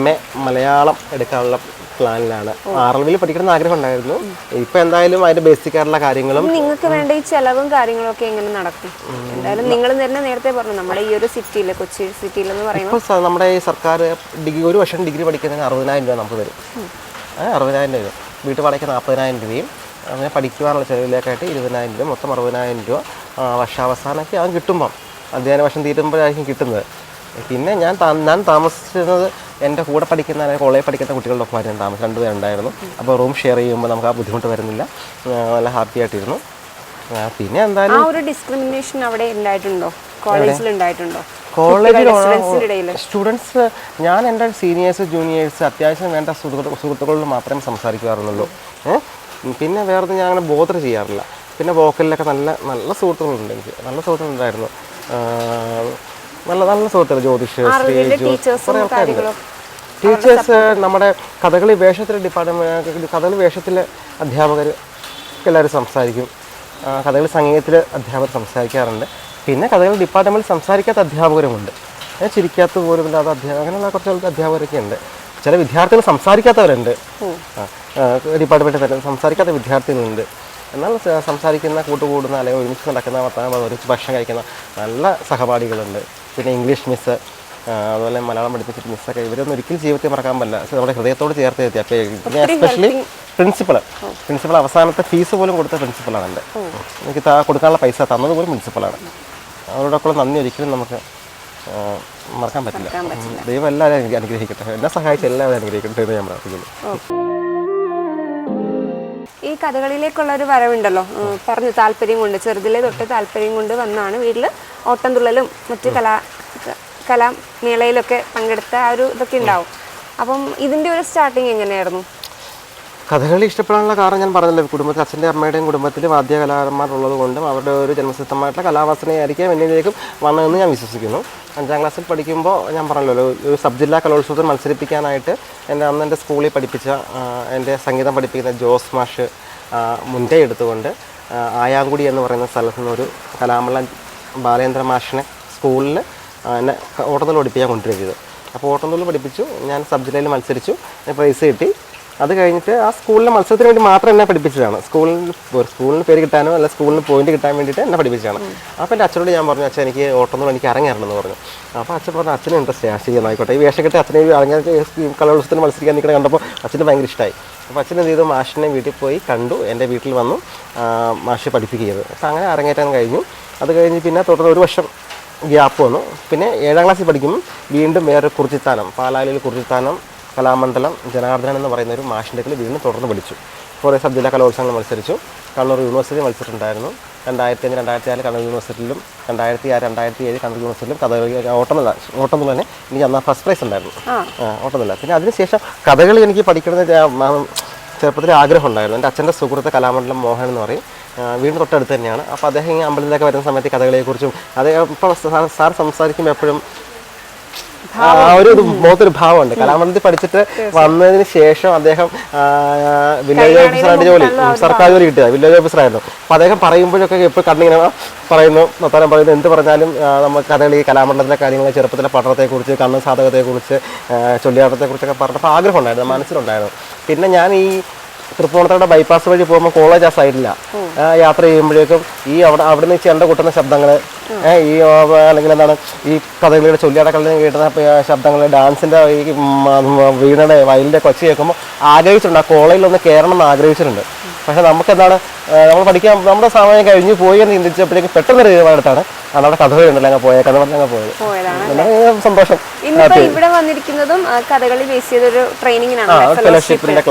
MA മലയാളം എടുക്കാനുള്ള പ്ലാനിലാണ്. RLവിൽ പഠിക്കണം ആഗ്രഹം ഉണ്ടായിരുന്നു. ഇപ്പം എന്തായാലും അതിന്റെ ബേസിക് ആയിട്ടുള്ള കാര്യങ്ങളും നിങ്ങൾക്ക് വേണ്ട ഈ ചെലവും കാര്യങ്ങളും ഒക്കെ എങ്ങനെ നടക്കും? എന്തായാലും നിങ്ങൾ തന്നെ നേരത്തെ പറഞ്ഞു നമ്മുടെ ഈ ഒരു സിറ്റിയിൽ, കൊച്ചി സിറ്റിയിൽ എന്ന് പറയുമ്പോൾ ഇപ്പോൾ നമ്മുടെ ഈ സർക്കാർ ഒരു വർഷം ഡിഗ്രി പഠിക്കുന്നതിന് 60,000 രൂപ നമുക്ക് തരും. 60,000 രൂപ വീട്ടു വാടകയ്ക്ക് 40,000 രൂപയും അങ്ങനെ പഠിക്കുവാനുള്ള ചിലവിലേക്കായിട്ട് 20,000 രൂപ, മൊത്തം 60,000 രൂപ വർഷാവസാനമൊക്കെ അവൻ കിട്ടുമ്പോൾ അധ്യയന വർഷം തീരുമ്പോഴായിരിക്കും കിട്ടുന്നത്. പിന്നെ ഞാൻ താമസിച്ചിരുന്നത് എൻ്റെ കൂടെ പഠിക്കുന്ന കോളേജിൽ പഠിക്കുന്ന കുട്ടികളുടെ ഒപ്പം ഞാൻ താമസം 2 പേരുണ്ടായിരുന്നു. അപ്പോൾ റൂം ഷെയർ ചെയ്യുമ്പോൾ നമുക്ക് ആ ബുദ്ധിമുട്ട് വരുന്നില്ല, നല്ല ഹാപ്പി ആയിട്ടിരുന്നു. പിന്നെ എന്തായാലും ആ ഒരു ഡിസ്ക്രിമിനേഷൻ അവിടെ ഉണ്ടായിട്ടുണ്ടോ? കോളേജിൽ ഉണ്ടായിട്ടുണ്ടോ? കോളേജിൽ സ്റ്റുഡൻസ് ഞാൻ എൻ്റെ സീനിയേഴ്സ് ജൂനിയേഴ്സ് അത്യാവശ്യം വേണ്ട സുഹൃത്തുക്കളോട് മാത്രമേ സംസാരിക്കാറുള്ളൂ. പിന്നെ വേറെ ഞാൻ അങ്ങനെ ബോധർ ചെയ്യാറില്ല. പിന്നെ വോക്കലിലൊക്കെ നല്ല നല്ല സുഹൃത്തുക്കളുണ്ട്. എനിക്ക് നല്ല സുഹൃത്തുക്കളുണ്ടായിരുന്നു. നല്ല സുഹൃത്തുക്കൾ ജ്യോതിഷ്, ടീച്ചേഴ്സ്, നമ്മുടെ കഥകളി വേഷത്തിലെ ഡിപ്പാർട്ട്മെൻറ്റ്, കഥകളി വേഷത്തിലെ അധ്യാപകർ എല്ലാവരും സംസാരിക്കും. കഥകളി സംഗീതത്തിൽ അധ്യാപകർ സംസാരിക്കാറുണ്ട്. പിന്നെ കഥകളി ഡിപ്പാർട്ട്മെൻറ്റിൽ സംസാരിക്കാത്ത അധ്യാപകരുമുണ്ട്. ചിരിക്കാത്ത പോലും ഇല്ലാത്ത അങ്ങനെയുള്ള കുറച്ച് അധ്യാപകരൊക്കെ ഉണ്ട്. ചില വിദ്യാർത്ഥികൾ സംസാരിക്കാത്തവരുണ്ട്. ഡിപ്പാർട്ട്മെൻറ്റിൽ തന്നെ സംസാരിക്കാത്ത വിദ്യാർത്ഥികളുണ്ട്. എന്നാൽ സംസാരിക്കുന്ന കൂട്ടുകൂടുന്ന അല്ലെങ്കിൽ ഒരുമിച്ച് നടക്കുന്ന ഒരുമിച്ച് ഭക്ഷണം കഴിക്കുന്ന നല്ല സഹപാഠികളുണ്ട്. പിന്നെ ഇംഗ്ലീഷ് മിസ്സ്, അതുപോലെ മലയാളം പഠിപ്പിച്ചിട്ട് മിസ്സൊക്കെ ഇവരൊന്നും ഒരിക്കലും ജീവിതത്തിൽ മറക്കാൻ പറ്റില്ല. നമ്മുടെ ഹൃദയത്തോട് ചേർത്ത് എത്തി. അപ്പോൾ എസ്പെഷ്യലി പ്രിൻസിപ്പൾ അവസാനത്തെ ഫീസ് പോലും കൊടുത്ത പ്രിൻസിപ്പളാണ് എൻ്റെ. എനിക്ക് കൊടുക്കാനുള്ള പൈസ തന്നത് പോലും പ്രിൻസിപ്പളാണ്. അവരോടൊക്കെ നന്ദി ഒരിക്കലും നമുക്ക് മറക്കാൻ പറ്റില്ല. ദൈവം എല്ലാവരും അനുഗ്രഹിക്കട്ടെ, എന്നെ സഹായിച്ച എല്ലാവരും അനുഗ്രഹിക്കട്ടെ എന്ന് ഞാൻ പ്രാർത്ഥിക്കുന്നു. ഈ കഥകളിലേക്കുള്ള ഒരു വരവുണ്ടല്ലോ, പറഞ്ഞു താല്പര്യം കൊണ്ട്, ചെറുതിലെ തൊട്ട് താല്പര്യം കൊണ്ട് വന്നാണ് വീട്ടിൽ ഓട്ടംതുള്ളലും മറ്റ് കലാമേളയിലൊക്കെ പങ്കെടുത്ത ആ ഒരു ഇതൊക്കെ ഉണ്ടാവും. അപ്പം ഇതിൻ്റെ ഒരു സ്റ്റാർട്ടിങ് എങ്ങനെയായിരുന്നു? കഥകളി ഇഷ്ടപ്പെടാനുള്ള കാരണം ഞാൻ പറഞ്ഞല്ലോ, കുടുംബത്തിൽ അച്ഛൻ്റെ അമ്മയുടെയും കുടുംബത്തിൽ വാദ്യകലാകാരന്മാരുള്ളത് കൊണ്ടും അവരുടെ ഒരു ജന്മസിദ്ധമായിട്ടുള്ള കലാവാസനയായിരിക്കും എന്നിലേക്ക് വന്നതെന്ന് ഞാൻ വിശ്വസിക്കുന്നു. 5ാം ക്ലാസ്സിൽ പഠിക്കുമ്പോൾ ഞാൻ പറഞ്ഞല്ലോ ഒരു സബ് ജില്ലാ കലോത്സവത്തിൽ മത്സരിപ്പിക്കാനായിട്ട് എൻ്റെ സ്കൂളിൽ പഠിപ്പിച്ച എൻ്റെ സംഗീതം പഠിപ്പിക്കുന്ന ജോസ് മാഷ് മുൻകൈ എടുത്തുകൊണ്ട് ആയാങ്കുടി എന്ന് പറയുന്ന സ്ഥലത്തു നിന്നൊരു കലാമണ്ഡലം ബാലേന്ദ്ര മാഷിനെ സ്കൂളിൽ എന്നെ ഓട്ടംതുള്ളൽ പഠിപ്പിക്കാൻ കൊണ്ടുവരികയത്. അപ്പോൾ ഓട്ടംതുള്ളൽ പഠിപ്പിച്ചു. ഞാൻ സബ് ജില്ലയിൽ മത്സരിച്ചു, പ്രൈസ് കിട്ടി. അത് കഴിഞ്ഞിട്ട് ആ സ്കൂളിലെ മത്സരത്തിന് വേണ്ടി മാത്രം എന്നെ പഠിപ്പിച്ചതാണ്. സ്കൂളിന് പേര് കിട്ടാനോ അല്ല സ്കൂളിന് പോയിന്റ് കിട്ടാൻ വേണ്ടിയിട്ട് എന്നെ പഠിപ്പിച്ചതാണ്. അപ്പോൾ എൻ്റെ അച്ഛനോട് ഞാൻ പറഞ്ഞു, അച്ഛൻ എനിക്ക് ഓട്ടംതുള്ളൽ എനിക്ക് അരങ്ങേറണമെന്ന് പറഞ്ഞു. അപ്പോൾ അച്ഛൻ പറഞ്ഞു, അച്ഛന് ഇൻട്രസ്റ്റ് ശരി ആയിക്കോട്ടെ. ഈ വേഷം കെട്ടി അച്ഛനെ കലോത്സവത്തിന് മത്സരിക്കാൻ നിൽക്കണം കണ്ടപ്പോൾ അച്ഛന് ഭയങ്കര ഇഷ്ടമായി. അപ്പോൾ അച്ഛൻ എന്ത് ചെയ്തു, മാഷിനെ വീട്ടിൽ പോയി കണ്ടു, എൻ്റെ വീട്ടിൽ വന്നു മാഷ് പഠിപ്പിക്കുകയത്. അപ്പോൾ അങ്ങനെ അരങ്ങേറ്റാൻ കഴിഞ്ഞു. അത് കഴിഞ്ഞ് പിന്നെ തുടർന്ന് 1 വർഷം ഗ്യാപ്പ് വന്നു. പിന്നെ 7ാം ക്ലാസ്സിൽ പഠിക്കുമ്പോൾ വീണ്ടും വേറെ കുറിച്ചിത്താനം, പാലായിൽ കുറിച്ചിത്താനം കലാമണ്ഡലം ജനാർദ്ദനൻ എന്ന് പറയുന്ന ഒരു മാഷിൻ്റെ വീണ്ടും തുടർന്ന് പഠിച്ചു. കുറേ സബ് ജില്ലാ കലോത്സവങ്ങൾ മത്സരിച്ചു. കണ്ണൂർ യൂണിവേഴ്സിറ്റി മത്സരിച്ചിട്ടുണ്ടായിരുന്നു. 2005, 2006 കണ്ണൂർ യൂണിവേഴ്സിറ്റിയിലും 2006, 2007 കണ്ണൂർ യൂണിവേഴ്സിറ്റിയിലും കഥകളി ഓട്ടംതുള്ളൽ തന്നെ എനിക്ക് അന്ന് ഫസ്റ്റ് പ്രൈസ് ഉണ്ടായിരുന്നു ഓട്ടംതുള്ളൽ. പിന്നെ അതിനുശേഷം കഥകളി എനിക്ക് പഠിക്കണമെന്ന് ചെറുപ്പത്തിൽ ആഗ്രഹം ഉണ്ടായിരുന്നു. എൻ്റെ അച്ഛൻ്റെ സുഹൃത്ത് കലാമണ്ഡലം മോഹൻ എന്ന് പറയും, വീടിന് തൊട്ടടുത്ത് തന്നെയാണ്. അപ്പോൾ അദ്ദേഹം ഈ അമ്പലത്തിലൊക്കെ വരുന്ന സമയത്ത് കഥകളിയെക്കുറിച്ചും അദ്ദേഹം ഇപ്പോൾ സാർ സംസാരിക്കുമ്പോൾ എപ്പോഴും ഒരു മുഖത്തൊരു ഭാവമുണ്ട്. കലാമണ്ഡലത്തിൽ പഠിച്ചിട്ട് വന്നതിന് ശേഷം അദ്ദേഹം വില്ലേജ് ഓഫീസറായിട്ട് സർക്കാർ ജോലി കിട്ടിയ വില്ലേജ് ഓഫീസറായിരുന്നു. അപ്പോൾ അദ്ദേഹം പറയുമ്പോഴൊക്കെ എപ്പോഴും കണ്ണിങ്ങനെ പറയുന്നു, നത്താരം പറയുന്നു, എന്ത് പറഞ്ഞാലും നമുക്ക് കഥകളി കലാമണ്ഡലത്തിലെ കാര്യങ്ങൾ, ചെറുപ്പത്തിലെ പഠനത്തെക്കുറിച്ച്, കണ്ണ് സാധകത്തെക്കുറിച്ച്, ചൊല്ലിയാട്ടത്തെക്കുറിച്ചൊക്കെ പറഞ്ഞപ്പോൾ ആഗ്രഹം ഉണ്ടായിരുന്നു, മനസ്സിലുണ്ടായിരുന്നു. പിന്നെ ഞാൻ ഈ തൃപ്പൂണിത്തുറയുടെ ബൈപ്പാസ് വഴി പോകുമ്പോൾ കോളേജ് ആ സൈഡില്ല യാത്ര ചെയ്യുമ്പോഴേക്കും ഈ അവിടുന്ന് ചെണ്ട കൊട്ടുന്ന ശബ്ദങ്ങൾ, ഈ അല്ലെങ്കിൽ എന്താണ് ഈ കഥകളിയുടെ ചൊല്ലിയാടക്കളിൽ കേട്ടുന്ന ശബ്ദങ്ങൾ, ഡാൻസിൻ്റെ ഈ വീണയുടെ വയലിൻ്റെ കൊച്ചു കേൾക്കുമ്പോൾ ആഗ്രഹിച്ചിട്ടുണ്ട്, ആ കോളേജിലൊന്ന് കയറണം എന്ന് ആഗ്രഹിച്ചിട്ടുണ്ട്. പക്ഷെ നമുക്കെന്താണ് നമ്മൾ പഠിക്കാൻ നമ്മുടെ സമയം കഴിഞ്ഞ് പോയി എന്ന് ചിന്തിച്ചപ്പോഴേക്കും പെട്ടെന്നൊരു തീരുമാനത്താണ് അവിടെ കഥകളി ഉണ്ടല്ലോ അങ്ങ് പോയത്, കഥ പറഞ്ഞങ്ങ് പോയത്. സന്തോഷം. ഇവിടെ വന്നിരിക്കുന്നതും കഥകളി ബേസ് ചെയ്തൊരു ട്രെയിനിങ്ങിനാണ്, ഫെലോഷിപ്പിന്റെ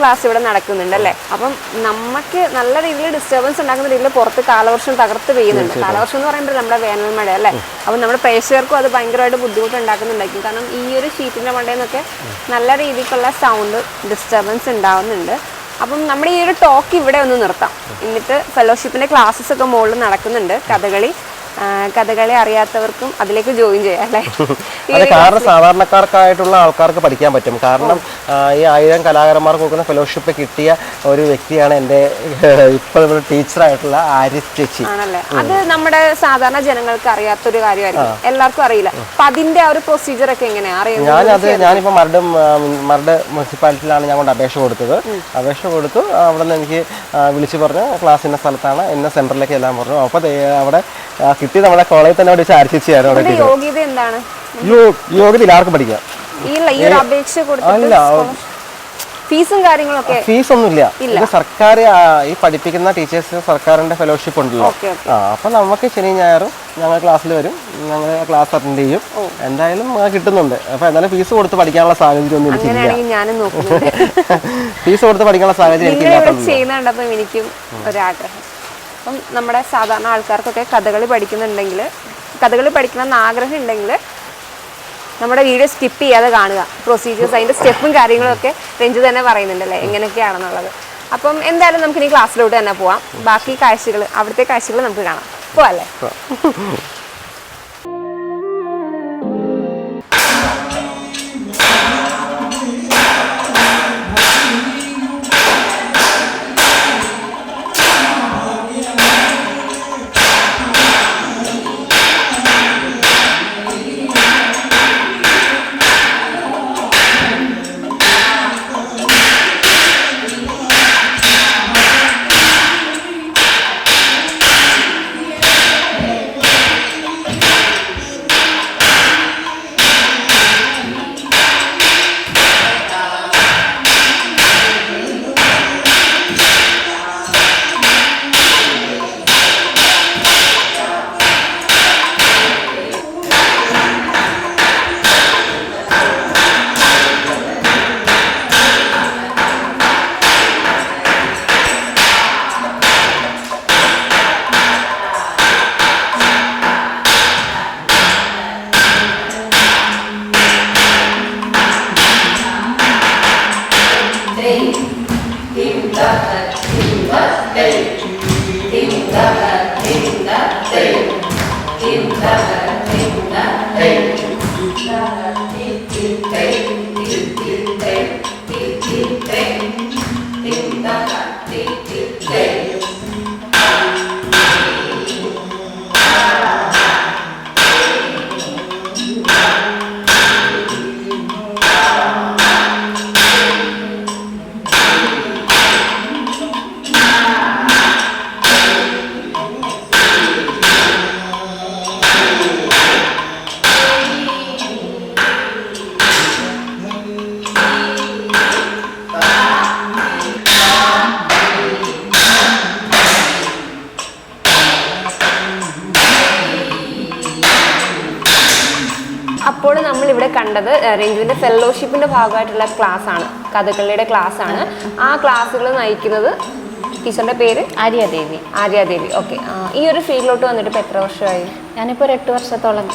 ക്ലാസ് ഇവിടെ നടക്കുന്നുണ്ട് അല്ലേ. അപ്പം നമുക്ക് നല്ല രീതിയിൽ ഡിസ്റ്റർബൻസ് ഉണ്ടാക്കുന്ന രീതിയിൽ പുറത്ത് കാലവർഷം തകർത്ത് പെയ്യുന്നുണ്ട്. കാലവർഷം എന്ന് പറയുമ്പോൾ നമ്മുടെ വേനൽ മഴ അല്ലേ. അപ്പം നമ്മുടെ പ്രേക്ഷകർക്കും അത് ഭയങ്കരമായിട്ട് ബുദ്ധിമുട്ട് ഉണ്ടാക്കുന്നുണ്ടായിരിക്കും. കാരണം ഈ ഒരു ഷീറ്റിന്റെ മണ്ടയിൽ നിന്നൊക്കെ നല്ല രീതിക്കുള്ള സൗണ്ട് ഡിസ്റ്റർബൻസ് ഉണ്ടാവുന്നുണ്ട്. അപ്പം നമ്മുടെ ഈ ഒരു ടോക്ക് ഇവിടെ ഒന്ന് നിർത്താം. എന്നിട്ട് ഫെലോഷിപ്പിന്റെ ക്ലാസ്സസ് ഒക്കെ മുകളിൽ നടക്കുന്നുണ്ട്. കഥകളി അറിയാത്തവർക്കും അതിലേക്ക് ജോയിൻ ചെയ്യാം അല്ലേ. അതെ, കാരണം സാധാരണക്കാർക്കായിട്ടുള്ള ആൾക്കാർക്ക് പഠിക്കാൻ പറ്റും. കാരണം ഈ 1000 കലാകാരന്മാർക്ക് കൊടുക്കുന്ന ഫെലോഷിപ്പ് കിട്ടിയ ഒരു വ്യക്തിയാണ് എൻ്റെ ഇപ്പോൾ ടീച്ചറായിട്ടുള്ള ആര്യ ചേച്ചി ആണല്ലേ. അത് നമ്മുടെ സാധാരണ ജനങ്ങൾക്ക് അറിയാത്തൊരു കാര്യമായിരിക്കും, എല്ലാവർക്കും അറിയില്ല. അപ്പൊ അതിന്റെ ആ ഒരു പ്രൊസീജിയർ ഒക്കെ എങ്ങനെയാ അറിയുന്നത്? ഞാനിപ്പോൾ മരട് മുനിസിപ്പാലിറ്റിയിലാണ് ഞാൻ കൊണ്ട് അപേക്ഷ കൊടുത്തു. അവിടെ നിന്ന് എനിക്ക് വിളിച്ചു പറഞ്ഞു ക്ലാസ് ഇന്ന സ്ഥലത്താണ്, ഇന്ന സെന്ററിലേക്ക് എല്ലാം പറഞ്ഞു. അപ്പോൾ അവിടെ കിട്ടി നമ്മുടെ കോളേജിൽ തന്നെ അവിടെ ആർച്ചിച്ചായിരുന്നു. യോഗ്യത എന്താണ്? യോഗ്യത ആർക്കും പഠിക്കാം. ഫീസും കാര്യങ്ങളൊക്കെ? ഫീസൊന്നുമില്ല. ഇത് സർക്കാർ ഈ പഠിപ്പിക്കുന്ന ടീച്ചേഴ്സ് സർക്കാരിന്റെ ഫെലോഷിപ്പ് ഉണ്ടല്ലോ. അപ്പൊ നമുക്ക് ശനി ഞായറും ഞങ്ങൾ ക്ലാസ്സിൽ വരും, ഞങ്ങൾ ക്ലാസ് അറ്റൻഡ് ചെയ്യും. എന്തായാലും കിട്ടുന്നുണ്ട്. അപ്പൊ എന്തായാലും ഫീസ് കൊടുത്ത് പഠിക്കാനുള്ള സാഹചര്യം ഒന്നും എനിക്കില്ല. ഫീസ് കൊടുത്ത് പഠിക്കാനുള്ള സാഹചര്യം എനിക്കില്ല. എനിക്കും ഒരാഗ്രഹം. അപ്പം നമ്മുടെ സാധാരണ ആൾക്കാർക്കൊക്കെ കഥകളി പഠിക്കണമെന്ന് ആഗ്രഹം ഉണ്ടെങ്കിൽ നമ്മുടെ വീഡിയോ സ്കിപ്പ് ചെയ്യാതെ കാണുക. പ്രൊസീജിയേഴ്സ്, അതിൻ്റെ സ്റ്റെപ്പും കാര്യങ്ങളൊക്കെ രഞ്ജു തന്നെ പറയുന്നുണ്ടല്ലേ എങ്ങനെയൊക്കെയാണെന്നുള്ളത്. അപ്പം എന്തായാലും നമുക്കിനി ക്ലാസ്സിലോട്ട് തന്നെ പോവാം. ബാക്കി അവിടുത്തെ കാഴ്ചകൾ നമുക്ക് കാണാം. പോവല്ലേ? അപ്പോൾ നമ്മളിവിടെ കണ്ടത് രഞ്ജുവിൻ്റെ ഫെലോഷിപ്പിൻ്റെ ഭാഗമായിട്ടുള്ള ക്ലാസ്സാണ്, കഥകളിയുടെ ക്ലാസ്സാണ്. ആ ക്ലാസ്സുകൾ നയിക്കുന്നത് ടീച്ചറിൻ്റെ പേര് ആര്യാദേവി. ഓക്കെ. ഈ ഒരു ഫീൽഡിലോട്ട് വന്നിട്ട് ഇപ്പോൾ എത്ര വർഷമായി? ഞാനിപ്പോൾ ഒരു 8 വർഷത്തോളം.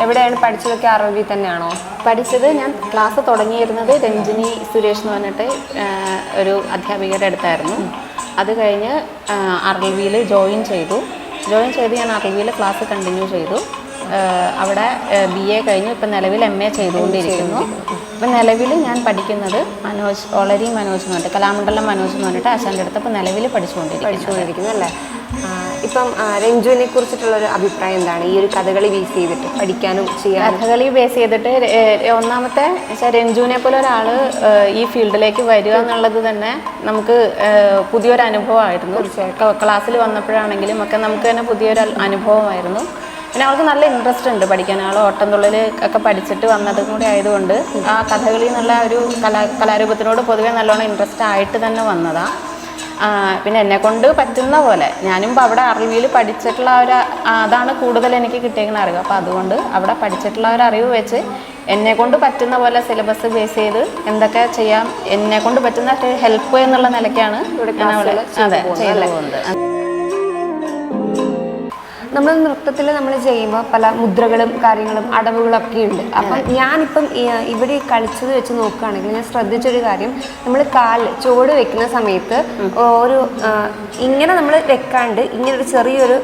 എവിടെയാണ് പഠിച്ചതൊക്കെ? ആരോഗ്യത്തിൽ തന്നെയാണോ പഠിച്ചത്? ഞാൻ ക്ലാസ് തുടങ്ങിയിരുന്നത് രഞ്ജിനി സുരേഷ് എന്ന് പറഞ്ഞിട്ട് ഒരു അധ്യാപികയുടെ അടുത്തായിരുന്നു. അത് കഴിഞ്ഞ് അറൽവിയിൽ ജോയിൻ ചെയ്ത് ഞാൻ അറൽവിയിൽ ക്ലാസ് കണ്ടിന്യൂ ചെയ്തു. അവിടെ BA കഴിഞ്ഞു. ഇപ്പം നിലവിൽ MA ചെയ്തുകൊണ്ടിരിക്കുന്നു. ഇപ്പം നിലവിൽ ഞാൻ പഠിക്കുന്നത് ഒളരി മനോജ് എന്ന് പറഞ്ഞിട്ട് കലാമണ്ഡലം മനോജ് എന്ന് പറഞ്ഞിട്ട് ആശാൻ്റെ അടുത്ത് ഇപ്പം നിലവിൽ പഠിച്ചുകൊണ്ടിരിക്കുന്നു അല്ലേ? ഇപ്പം രഞ്ജുവിനെ കുറിച്ചിട്ടുള്ളൊരു അഭിപ്രായം എന്താണ് ഈ ഒരു കഥകളി ബേസ് ചെയ്തിട്ട് പഠിക്കാനും ചെയ്യാനും? കഥകളി ബേസ് ചെയ്തിട്ട് ഒന്നാമത്തെ വെച്ചാൽ രഞ്ജുവിനെ പോലെ ഒരാൾ ഈ ഫീൽഡിലേക്ക് വരിക എന്നുള്ളത് തന്നെ നമുക്ക് പുതിയൊരു അനുഭവമായിരുന്നു. ക്ലാസ്സിൽ വന്നപ്പോഴാണെങ്കിലും ഒക്കെ നമുക്ക് തന്നെ പുതിയൊരു അനുഭവമായിരുന്നു. പിന്നെ അവൾക്ക് നല്ല ഇൻട്രസ്റ്റ് ഉണ്ട് പഠിക്കാൻ. ആൾ ഓട്ടംതുള്ളൽ ഒക്കെ പഠിച്ചിട്ട് വന്നതും കൂടി ആയതുകൊണ്ട് ആ കഥകളി എന്നുള്ള ഒരു കലാരൂപത്തിനോട് പൊതുവേ നല്ലോണം ഇൻട്രസ്റ്റ് ആയിട്ട് തന്നെ വന്നതാണ്. പിന്നെ എന്നെക്കൊണ്ട് പറ്റുന്ന പോലെ ഞാനും അവിടെ അറിവിൽ പഠിച്ചിട്ടുള്ള അതാണ് കൂടുതൽ എനിക്ക് കിട്ടിയിരിക്കുന്ന അറിവ്. അപ്പോൾ അതുകൊണ്ട് അവിടെ പഠിച്ചിട്ടുള്ള ഒരു അറിവ് വെച്ച് എന്നെക്കൊണ്ട് പറ്റുന്ന പോലെ സിലബസ് ബേസ് ചെയ്ത് എന്തൊക്കെ ചെയ്യാം, എന്നെക്കൊണ്ട് പറ്റുന്ന ഹെൽപ്പ് എന്നുള്ള നിലയ്ക്കാണ് അതെ ചെയ്തു പോകുന്നത്. നമ്മൾ നൃത്തത്തിൽ നമ്മൾ ചെയ്യുമ്പോൾ പല മുദ്രകളും കാര്യങ്ങളും അടവുകളും ഒക്കെ ഉണ്ട്. അപ്പം ഞാനിപ്പം ഇവിടെ കളിച്ചത് വെച്ച് നോക്കുകയാണെങ്കിൽ ഞാൻ ശ്രദ്ധിച്ചൊരു കാര്യം, നമ്മൾ ചുവട് വെക്കുന്ന സമയത്ത് ഒരു ഇങ്ങനെ നമ്മൾ വെക്കാണ്ട് ഇങ്ങനെ ഒരു ചെറിയൊരു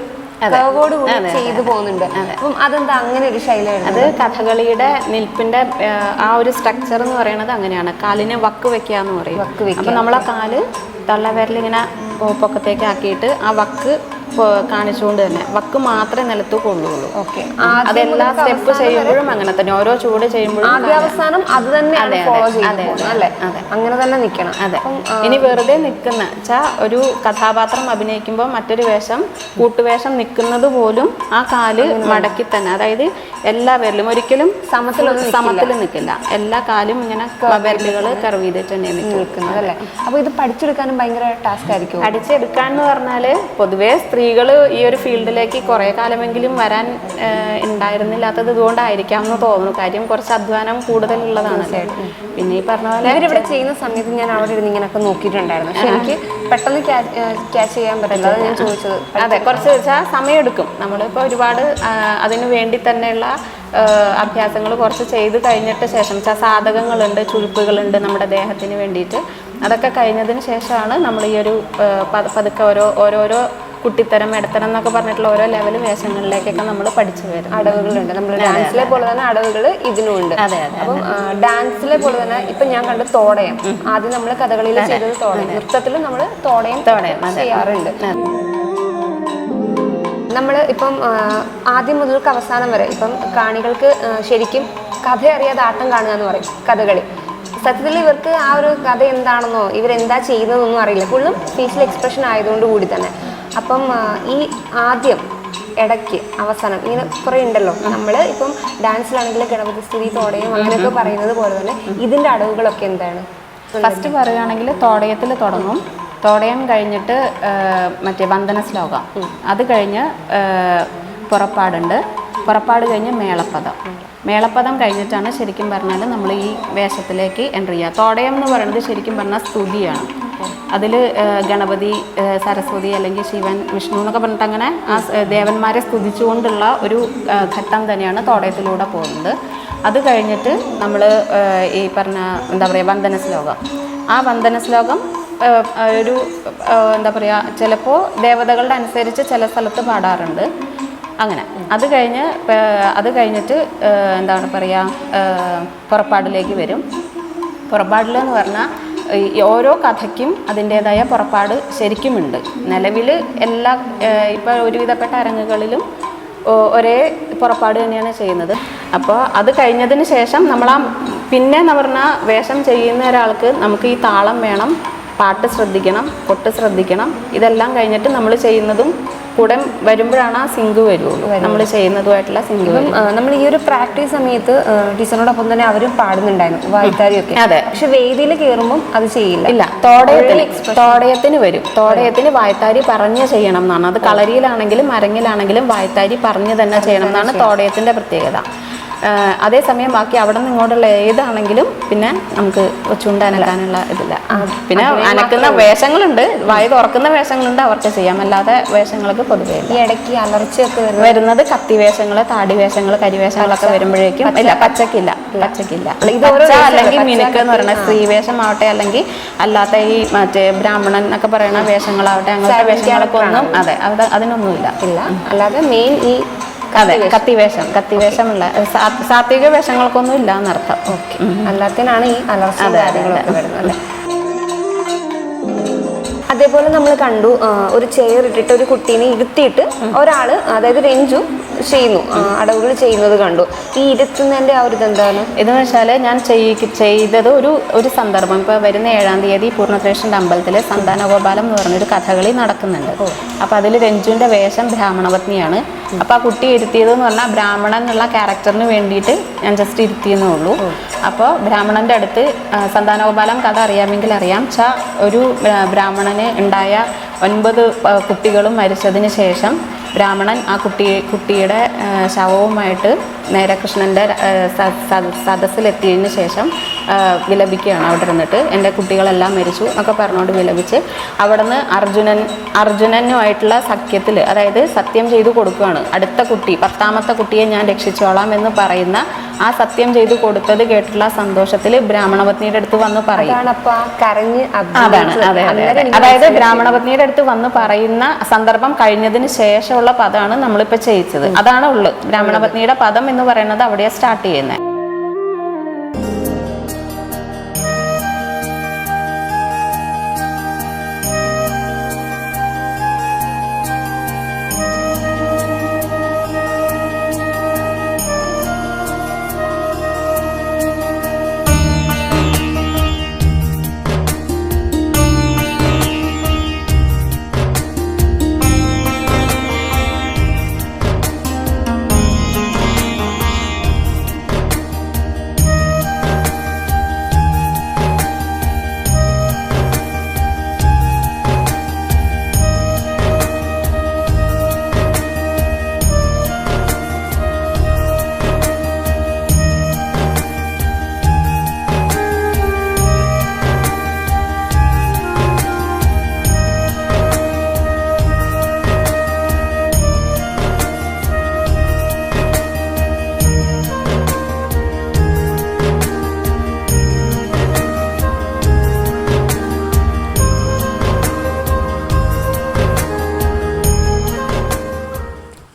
കൂടി ചെയ്തു പോകുന്നുണ്ട്. അപ്പം അതെന്താ അങ്ങനെ ഒരു ശൈലിയാണ്? അത് കഥകളിയുടെ നിൽപ്പിന്റെ ആ ഒരു സ്ട്രക്ചർ എന്ന് പറയുന്നത് അങ്ങനെയാണ്. കാലിനെ വക്ക് വെക്കുക എന്ന് പറയും. അപ്പം നമ്മളെ കാല് തള്ളവിരലിങ്ങനെ പൊക്കത്തേക്ക് ആക്കിയിട്ട് ആ വക്ക് കാണിച്ചുകൊണ്ട് തന്നെ വക്ക് മാത്രമേ നിലത്ത് കൊള്ളുള്ളൂ. അതെല്ലാ സ്റ്റെപ്പ് ചെയ്യുമ്പോഴും അങ്ങനെ തന്നെ, ഓരോ ചൂട് ചെയ്യുമ്പോഴും അവസാനം അത് തന്നെ അങ്ങനെ തന്നെ നിൽക്കണം. അതെ. ഇനി വെറുതെ നിൽക്കുന്ന വെച്ചാൽ ഒരു കഥാപാത്രം അഭിനയിക്കുമ്പോൾ മറ്റൊരു വേഷം കൂട്ടുവേഷം നിൽക്കുന്നത് പോലും ആ കാല് മടക്കി തന്നെ, അതായത് എല്ലാ വിരലും ഒരിക്കലും സമത്തിൽ നിൽക്കില്ല. എല്ലാ കാലും ഇങ്ങനെ വിരലുകൾ കർവ് ചെയ്തിട്ട് തന്നെ നിൽക്കുന്നത് അല്ലേ. അപ്പൊ ഇത് പഠിച്ചെടുക്കാനും ഭയങ്കര ടാസ്ക് ആയിരിക്കും. പഠിച്ചെടുക്കാന്ന് പറഞ്ഞാല് പൊതുവേ സ്ത്രീകൾ ഈ ഒരു ഫീൽഡിലേക്ക് കുറെ കാലമെങ്കിലും വരാൻ ഉണ്ടായിരുന്നില്ലാത്തത് ഇതുകൊണ്ടായിരിക്കാം എന്ന് തോന്നുന്നു. കാര്യം കുറച്ച് അധ്വാനം കൂടുതലുള്ളതാണ്. പിന്നെ ഈ പറഞ്ഞ പോലെ ഇവരിവിടെ ചെയ്യുന്ന സമയത്ത് ഞാൻ അവിടെ ഇരുന്ന് ഇങ്ങനെയൊക്കെ നോക്കിയിട്ടുണ്ടായിരുന്നു. പക്ഷെ എനിക്ക് പെട്ടെന്ന് ക്യാച്ച് ചെയ്യാൻ പറ്റില്ല. അത് ഞാൻ ചോദിച്ചത്. അതെ, കുറച്ച് വെച്ചാൽ സമയമെടുക്കും. നമ്മളിപ്പോൾ ഒരുപാട് അതിനു വേണ്ടി തന്നെയുള്ള അഭ്യാസങ്ങൾ കുറച്ച് ചെയ്ത് കഴിഞ്ഞിട്ട് ശേഷം സാധകങ്ങളുണ്ട്, ചുഴിപ്പുകളുണ്ട് നമ്മുടെ ദേഹത്തിന് വേണ്ടിയിട്ട്. അതൊക്കെ കഴിഞ്ഞതിന് ശേഷമാണ് നമ്മൾ ഈ ഒരു പതുക്കെ ഓരോരോ കുട്ടിത്തരം ഇടത്തരം എന്നൊക്കെ പറഞ്ഞിട്ടുള്ള ഓരോ ലെവൽ വേഷങ്ങളിലേക്കൊക്കെ നമ്മൾ പഠിച്ചു വരും. അടവുകളുണ്ട്. നമ്മൾ ഡാൻസിലെ പോലെ തന്നെ അടവുകൾ ഇതിനുണ്ട്. അപ്പം ഡാൻസിലെ പോലെ തന്നെ ഇപ്പൊ ഞാൻ കണ്ട് തോടയം, ആദ്യം നമ്മൾ കഥകളിയിൽ ചെയ്തത് തോടയം, നൃത്തത്തിലും നമ്മൾ തോടയം ചെയ്യാറുണ്ട്. നമ്മൾ ഇപ്പം ആദ്യം മുതൽക്ക് അവസാനം വരെ ഇപ്പം കാണികൾക്ക് ശരിക്കും കഥ അറിയാതെ ആട്ടം കാണുക എന്ന് പറയും കഥകളി. സത്യത്തിൽ ഇവർക്ക് ആ ഒരു കഥ എന്താണെന്നോ ഇവരെന്താ ചെയ്യുന്നതെന്നൊന്നും അറിയില്ല. ഫുള്ളും ഫേഷ്യൽ എക്സ്പ്രഷൻ ആയതുകൊണ്ട് കൂടി തന്നെ. അപ്പം ഈ ആദ്യം ഇടയ്ക്ക് അവസാനം ഇങ്ങനെ കുറേ ഉണ്ടല്ലോ. നമ്മൾ ഇപ്പം ഡാൻസിലാണെങ്കിൽ ഗണപതി സ്തുതി, തോടയം അങ്ങനെയൊക്കെ പറയുന്നത് പോലെ തന്നെ ഇതിൻ്റെ അടവുകളൊക്കെ എന്താണ്? ഫസ്റ്റ് പറയുകയാണെങ്കിൽ തോടയത്തിൽ തുടങ്ങും. തോടയം കഴിഞ്ഞിട്ട് മറ്റേ വന്ദന ശ്ലോകം, അത് കഴിഞ്ഞ് പുറപ്പാടുണ്ട്. പുറപ്പാട് കഴിഞ്ഞ് മേളപ്പദം കഴിഞ്ഞിട്ടാണ് ശരിക്കും പറഞ്ഞാൽ നമ്മൾ ഈ വേഷത്തിലേക്ക് എൻട്രി ചെയ്യുക. തോടയം എന്ന് പറയുന്നത് ശരിക്കും പറഞ്ഞാൽ സ്തുതിയാണ്. അതിൽ ഗണപതി, സരസ്വതി അല്ലെങ്കിൽ ശിവൻ, വിഷ്ണു എന്നൊക്കെ പറഞ്ഞിട്ട് അങ്ങനെ ആ ദേവന്മാരെ സ്തുതിച്ചുകൊണ്ടുള്ള ഒരു ഘട്ടം തന്നെയാണ് തോടയത്തിലൂടെ പോകുന്നത്. അത് കഴിഞ്ഞിട്ട് നമ്മൾ ഈ പറഞ്ഞ എന്താ പറയുക വന്ദന ശ്ലോകം, ആ വന്ദന ശ്ലോകം ഒരു എന്താ പറയുക ചിലപ്പോൾ ദേവതകളുടെ അനുസരിച്ച് ചില സ്ഥലത്ത് പാടാറുണ്ട്. അങ്ങനെ അത് കഴിഞ്ഞിട്ട് എന്താണ് പറയുക പുറപ്പാടിലേക്ക് വരും. പുറപ്പാടിലെന്ന് പറഞ്ഞാൽ ഓരോ കഥയ്ക്കും അതിൻ്റേതായ പുറപ്പാട് ശരിക്കുമുണ്ട്. നിലവിൽ എല്ലാ ഇപ്പോൾ ഒരുവിധപ്പെട്ട അരങ്ങുകളിലും ഒരേ പുറപ്പാട് തന്നെയാണ് ചെയ്യുന്നത്. അപ്പോൾ അത് കഴിഞ്ഞതിന് ശേഷം പിന്നെ എന്ന് പറഞ്ഞാൽ വേഷം ചെയ്യുന്ന ഒരാൾക്ക് നമുക്ക് ഈ താളം വേണം, പാട്ട് ശ്രദ്ധിക്കണം, കൊട്ട് ശ്രദ്ധിക്കണം. ഇതെല്ലാം കഴിഞ്ഞിട്ട് നമ്മൾ ചെയ്യുന്നതും കൂടെ വരുമ്പോഴാണ് ആ സിങ്ക് വരുള്ളൂ. നമ്മൾ ചെയ്യുന്നതുമായിട്ടുള്ള സിങ്ക് വരും. നമ്മൾ ഈ ഒരു പ്രാക്ടീസ് സമയത്ത് ടീച്ചറിനോടൊപ്പം തന്നെ അവരും പാടുന്നുണ്ടായിരുന്നു വായ്ത്താരിയൊക്കെ. അതെ. പക്ഷെ വേദിയിൽ കയറുമ്പം അത് ചെയ്യില്ല. ഇല്ല, തോടയത്തിന് വരും. തോടയത്തിന് വായ്ത്താരി പറഞ്ഞ് ചെയ്യണം എന്നാണ്. അത് കളരിയിലാണെങ്കിലും അരങ്ങിലാണെങ്കിലും വായ്ത്താരി പറഞ്ഞ് തന്നെ ചെയ്യണം എന്നാണ് തോടയത്തിൻ്റെ പ്രത്യേകത. അതേസമയം ബാക്കി അവിടെ നിന്ന് ഇങ്ങോട്ടുള്ള ഏതാണെങ്കിലും പിന്നെ നമുക്ക് ചുണ്ടനക്കാനുള്ള ഇതില്ല. പിന്നെ അനക്കുന്ന വേഷങ്ങളുണ്ട്, വായ തുറക്കുന്ന വേഷങ്ങളുണ്ട്, അവർക്ക് ചെയ്യാം. അല്ലാതെ വേഷങ്ങൾക്ക് പൊതുവേ ഈ ഇടയ്ക്ക് അലർച്ചയൊക്കെ വരുന്നത് കത്തി വേഷങ്ങൾ, താടി വേഷങ്ങൾ, കരിവേഷങ്ങളൊക്കെ വരുമ്പോഴേക്കും ഇല്ല, പച്ചക്കില്ല. അല്ലെങ്കിൽ മിനുക്ക് എന്ന് പറയുന്ന സ്ത്രീവേഷം ആവട്ടെ, അല്ലെങ്കിൽ അല്ലാത്ത ഈ മറ്റേ ബ്രാഹ്മണൻ എന്നൊക്കെ പറയുന്ന വേഷങ്ങളാവട്ടെ, അങ്ങനത്തെ വേഷങ്ങളൊക്കെ ഒന്നും അതിനൊന്നുമില്ല. അല്ലാതെ മെയിൻ ഈ കത്തിവേഷമുള്ള സാത്വിക വേഷങ്ങൾക്കൊന്നും ഇല്ല എന്നർത്ഥം. ഓക്കെ, അല്ലാത്തതിനാണ് ഈ അലർച്ച കാര്യങ്ങളൊക്കെ വരുന്നത് അല്ലേ. അതേപോലെ നമ്മൾ കണ്ടു, ഒരു ചെയർ ഇട്ടിട്ട് ഒരു കുട്ടീനെ ഇരുത്തിയിട്ട് ഒരാൾ, അതായത് രഞ്ജു ചെയ്യുന്നു, അടവുകൾ ചെയ്യുന്നത് കണ്ടു. ഈ ഇരുത്തുന്നതിൻ്റെ ആ ഒരു ഇതെന്താണ്? ഇതെന്ന് വെച്ചാൽ ഞാൻ ചെയ്തത് ഒരു സന്ദർഭം, ഇപ്പോൾ വരുന്ന 7-ാം തീയതി പൂർണ്ണത്രേഷ്യൻ്റെ അമ്പലത്തിൽ സന്താനഗോപാലം എന്ന് പറഞ്ഞൊരു കഥകളി നടക്കുന്നുണ്ട്. അപ്പോൾ അതിൽ രഞ്ജുവിൻ്റെ വേഷം ബ്രാഹ്മണപത്നിയാണ്. അപ്പോൾ ആ കുട്ടി ഇരുത്തിയതെന്ന് പറഞ്ഞാൽ ബ്രാഹ്മണൻ എന്നുള്ള ക്യാരക്ടറിന് വേണ്ടിയിട്ട് ഞാൻ ജസ്റ്റ് ഇരുത്തിയെന്നേ ഉള്ളൂ. അപ്പോൾ ബ്രാഹ്മണൻ്റെ അടുത്ത് സന്താനഗോപാലം കഥ അറിയാമെങ്കിൽ അറിയാം. ഒരു ബ്രാഹ്മണന് ഉണ്ടായ 9 കുട്ടികളും മരിച്ചതിന് ശേഷം ബ്രാഹ്മണൻ ആ കുട്ടിയുടെ ശവവുമായിട്ട് നേരെ കൃഷ്ണൻ്റെ സദസ്സിലെത്തിയതിന് ശേഷം വിലപിക്കുകയാണ്. അവിടെ ഇരുന്നിട്ട് എൻ്റെ കുട്ടികളെല്ലാം മരിച്ചു എന്നൊക്കെ പറഞ്ഞുകൊണ്ട് വിലപിച്ച് അവിടുന്ന് അർജുനനുമായിട്ടുള്ള സഖ്യത്തിൽ, അതായത് സത്യം ചെയ്തു കൊടുക്കുകയാണ്. അടുത്ത കുട്ടി 10ാമത്തെ കുട്ടിയെ ഞാൻ രക്ഷിച്ചോളാം എന്ന് പറയുന്ന ആ സത്യം ചെയ്തു കൊടുത്തത് കേട്ടുള്ള സന്തോഷത്തിൽ ബ്രാഹ്മണപത്നിയുടെ അടുത്ത് വന്ന് പറയും. അതായത് ബ്രാഹ്മണപത്നിയുടെ അടുത്ത് വന്ന് പറയുന്ന സന്ദർഭം കഴിഞ്ഞതിന് ശേഷമുള്ള പദമാണ് നമ്മളിപ്പോൾ ചെയ്യിച്ചത്. അതാണ് ഉള്ളു. ബ്രാഹ്മണപത്നിയുടെ പദം എന്ന് പറയുന്നത് അവിടെ സ്റ്റാർട്ട് ചെയ്യുന്നത്.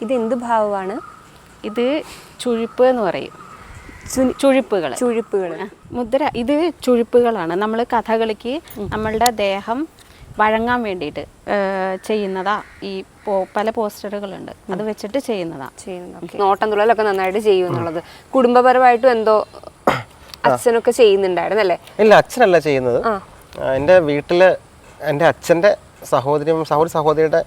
ഇതെന്ത് ഭാവമാണ്? ഇത് ചുഴിപ്പ് എന്ന് പറയും. ചുഴിപ്പുകൾ മുദ്ര. ഇത് ചുഴിപ്പുകളാണ്. നമ്മൾ കഥകളിക്ക് നമ്മളുടെ ദേഹം വഴങ്ങാൻ വേണ്ടിയിട്ട് ചെയ്യുന്നതാ. ഈ പല പോസ്റ്ററുകളുണ്ട്, അത് വെച്ചിട്ട് ചെയ്യുന്നതാ. നോട്ടം തുള്ളലൊക്കെ നന്നായിട്ട് ചെയ്യും എന്നുള്ളത് കുടുംബപരമായിട്ടും എന്തോ അച്ഛനൊക്കെ ചെയ്യുന്നുണ്ടായിരുന്നല്ലേ? ഇല്ല, അച്ഛനല്ല ചെയ്യുന്നത്. എൻ്റെ വീട്ടില് എൻ്റെ അച്ഛൻ്റെ സഹോദരിയുടെ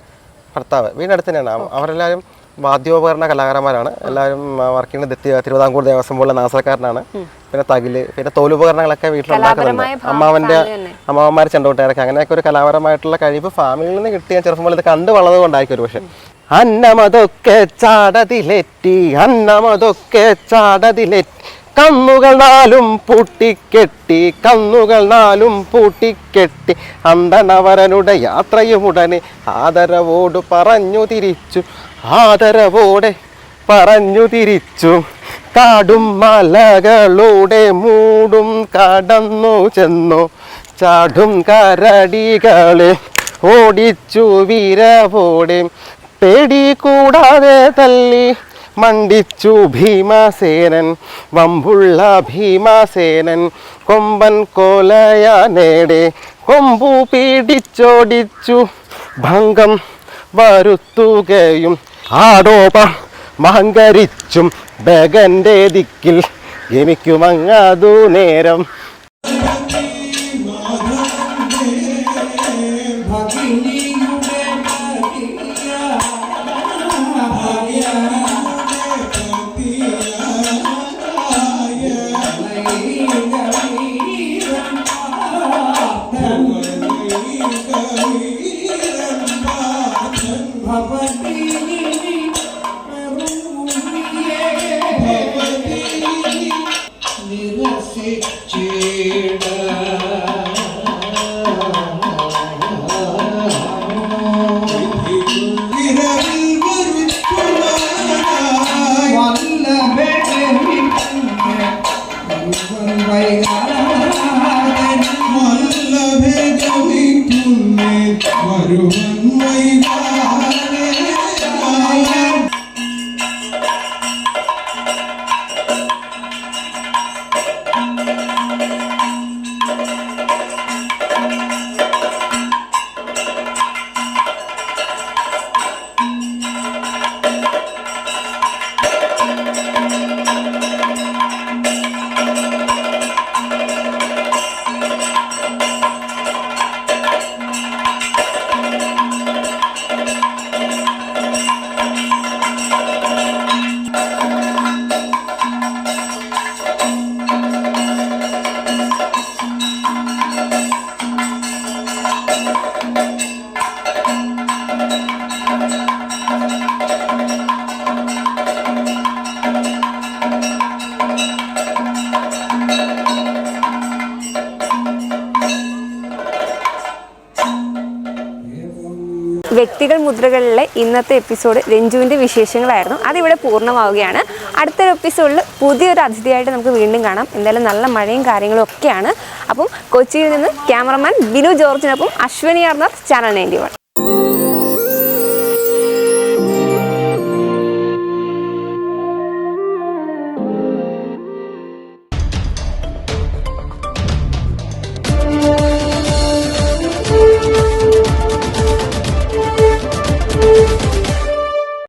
ഭർത്താവ് വീടിനടുത്ത് തന്നെയാണ്. അവരെല്ലാവരും വാദ്യോപകരണ കലാകാരന്മാരാണ്. എല്ലാവരും വർക്ക് ചെയ്യുന്നത് തിരുവിതാംകൂർ ദേവസ്വം പോലുള്ള നാസക്കാരനാണ്. പിന്നെ തകില്, പിന്നെ തോലുപകരണങ്ങളൊക്കെ വീട്ടിലുണ്ടാക്കുന്നുണ്ട്. അമ്മാവന്മാർ ചെണ്ടോട്ടുകാരൊക്കെ, അങ്ങനെയൊക്കെ ഒരു കലാപരമായിട്ടുള്ള കഴിവ് ഫാമിലിയിൽ നിന്ന് കിട്ടിയ ചെറുപ്പം പോലെ ഇത് കണ്ടു വളർന്നത് കൊണ്ടായിരിക്കും ഒരു പക്ഷേ. അന്നമതൊക്കെ ചാടതിലെറ്റി, അന്നമതൊക്കെ ചാടതിലെറ്റി, കണ്ണുകൾ നാലും പൂട്ടിക്കെട്ടി അന്തണവരനുടെ യാത്രയുമുടനെ ആദരവോടെ പറഞ്ഞു തിരിച്ചു കാടും മലകളുടെ മൂടും കടന്നു ചെന്നു ചാടും കരടികളെ ഓടിച്ചു വീരവോടെ പേടി കൂടാതെ തല്ലി മണ്ടിച്ചു ഭീമസേനൻ വമ്പുള്ള ഭീമസേനൻ കൊമ്പൻ കോലയാനേടെ കൊമ്പു പീഡിച്ചോടിച്ചു ഭംഗം വരുത്തുകയും ആടോപ മഹങ്കരിച്ചും ബഗന്റെ ദിക്കിൽ ഗമിക്കുമങ്ങതു നേരം. ഭവതി വ്യക്തികൾ മുദ്രകളിലെ ഇന്നത്തെ എപ്പിസോഡ് രഞ്ജുവിൻ്റെ വിശേഷങ്ങളായിരുന്നു. അതിവിടെ പൂർണ്ണമാവുകയാണ്. അടുത്തൊരു എപ്പിസോഡിൽ പുതിയൊരു അതിഥിയായിട്ട് നമുക്ക് വീണ്ടും കാണാം. എന്തായാലും നല്ല മഴയും കാര്യങ്ങളും ഒക്കെയാണ്. അപ്പം കൊച്ചിയിൽ നിന്ന് ക്യാമറമാൻ ബിനു ജോർജിനൊപ്പം അശ്വനി ആർന്നർ, ചാനൽ 91.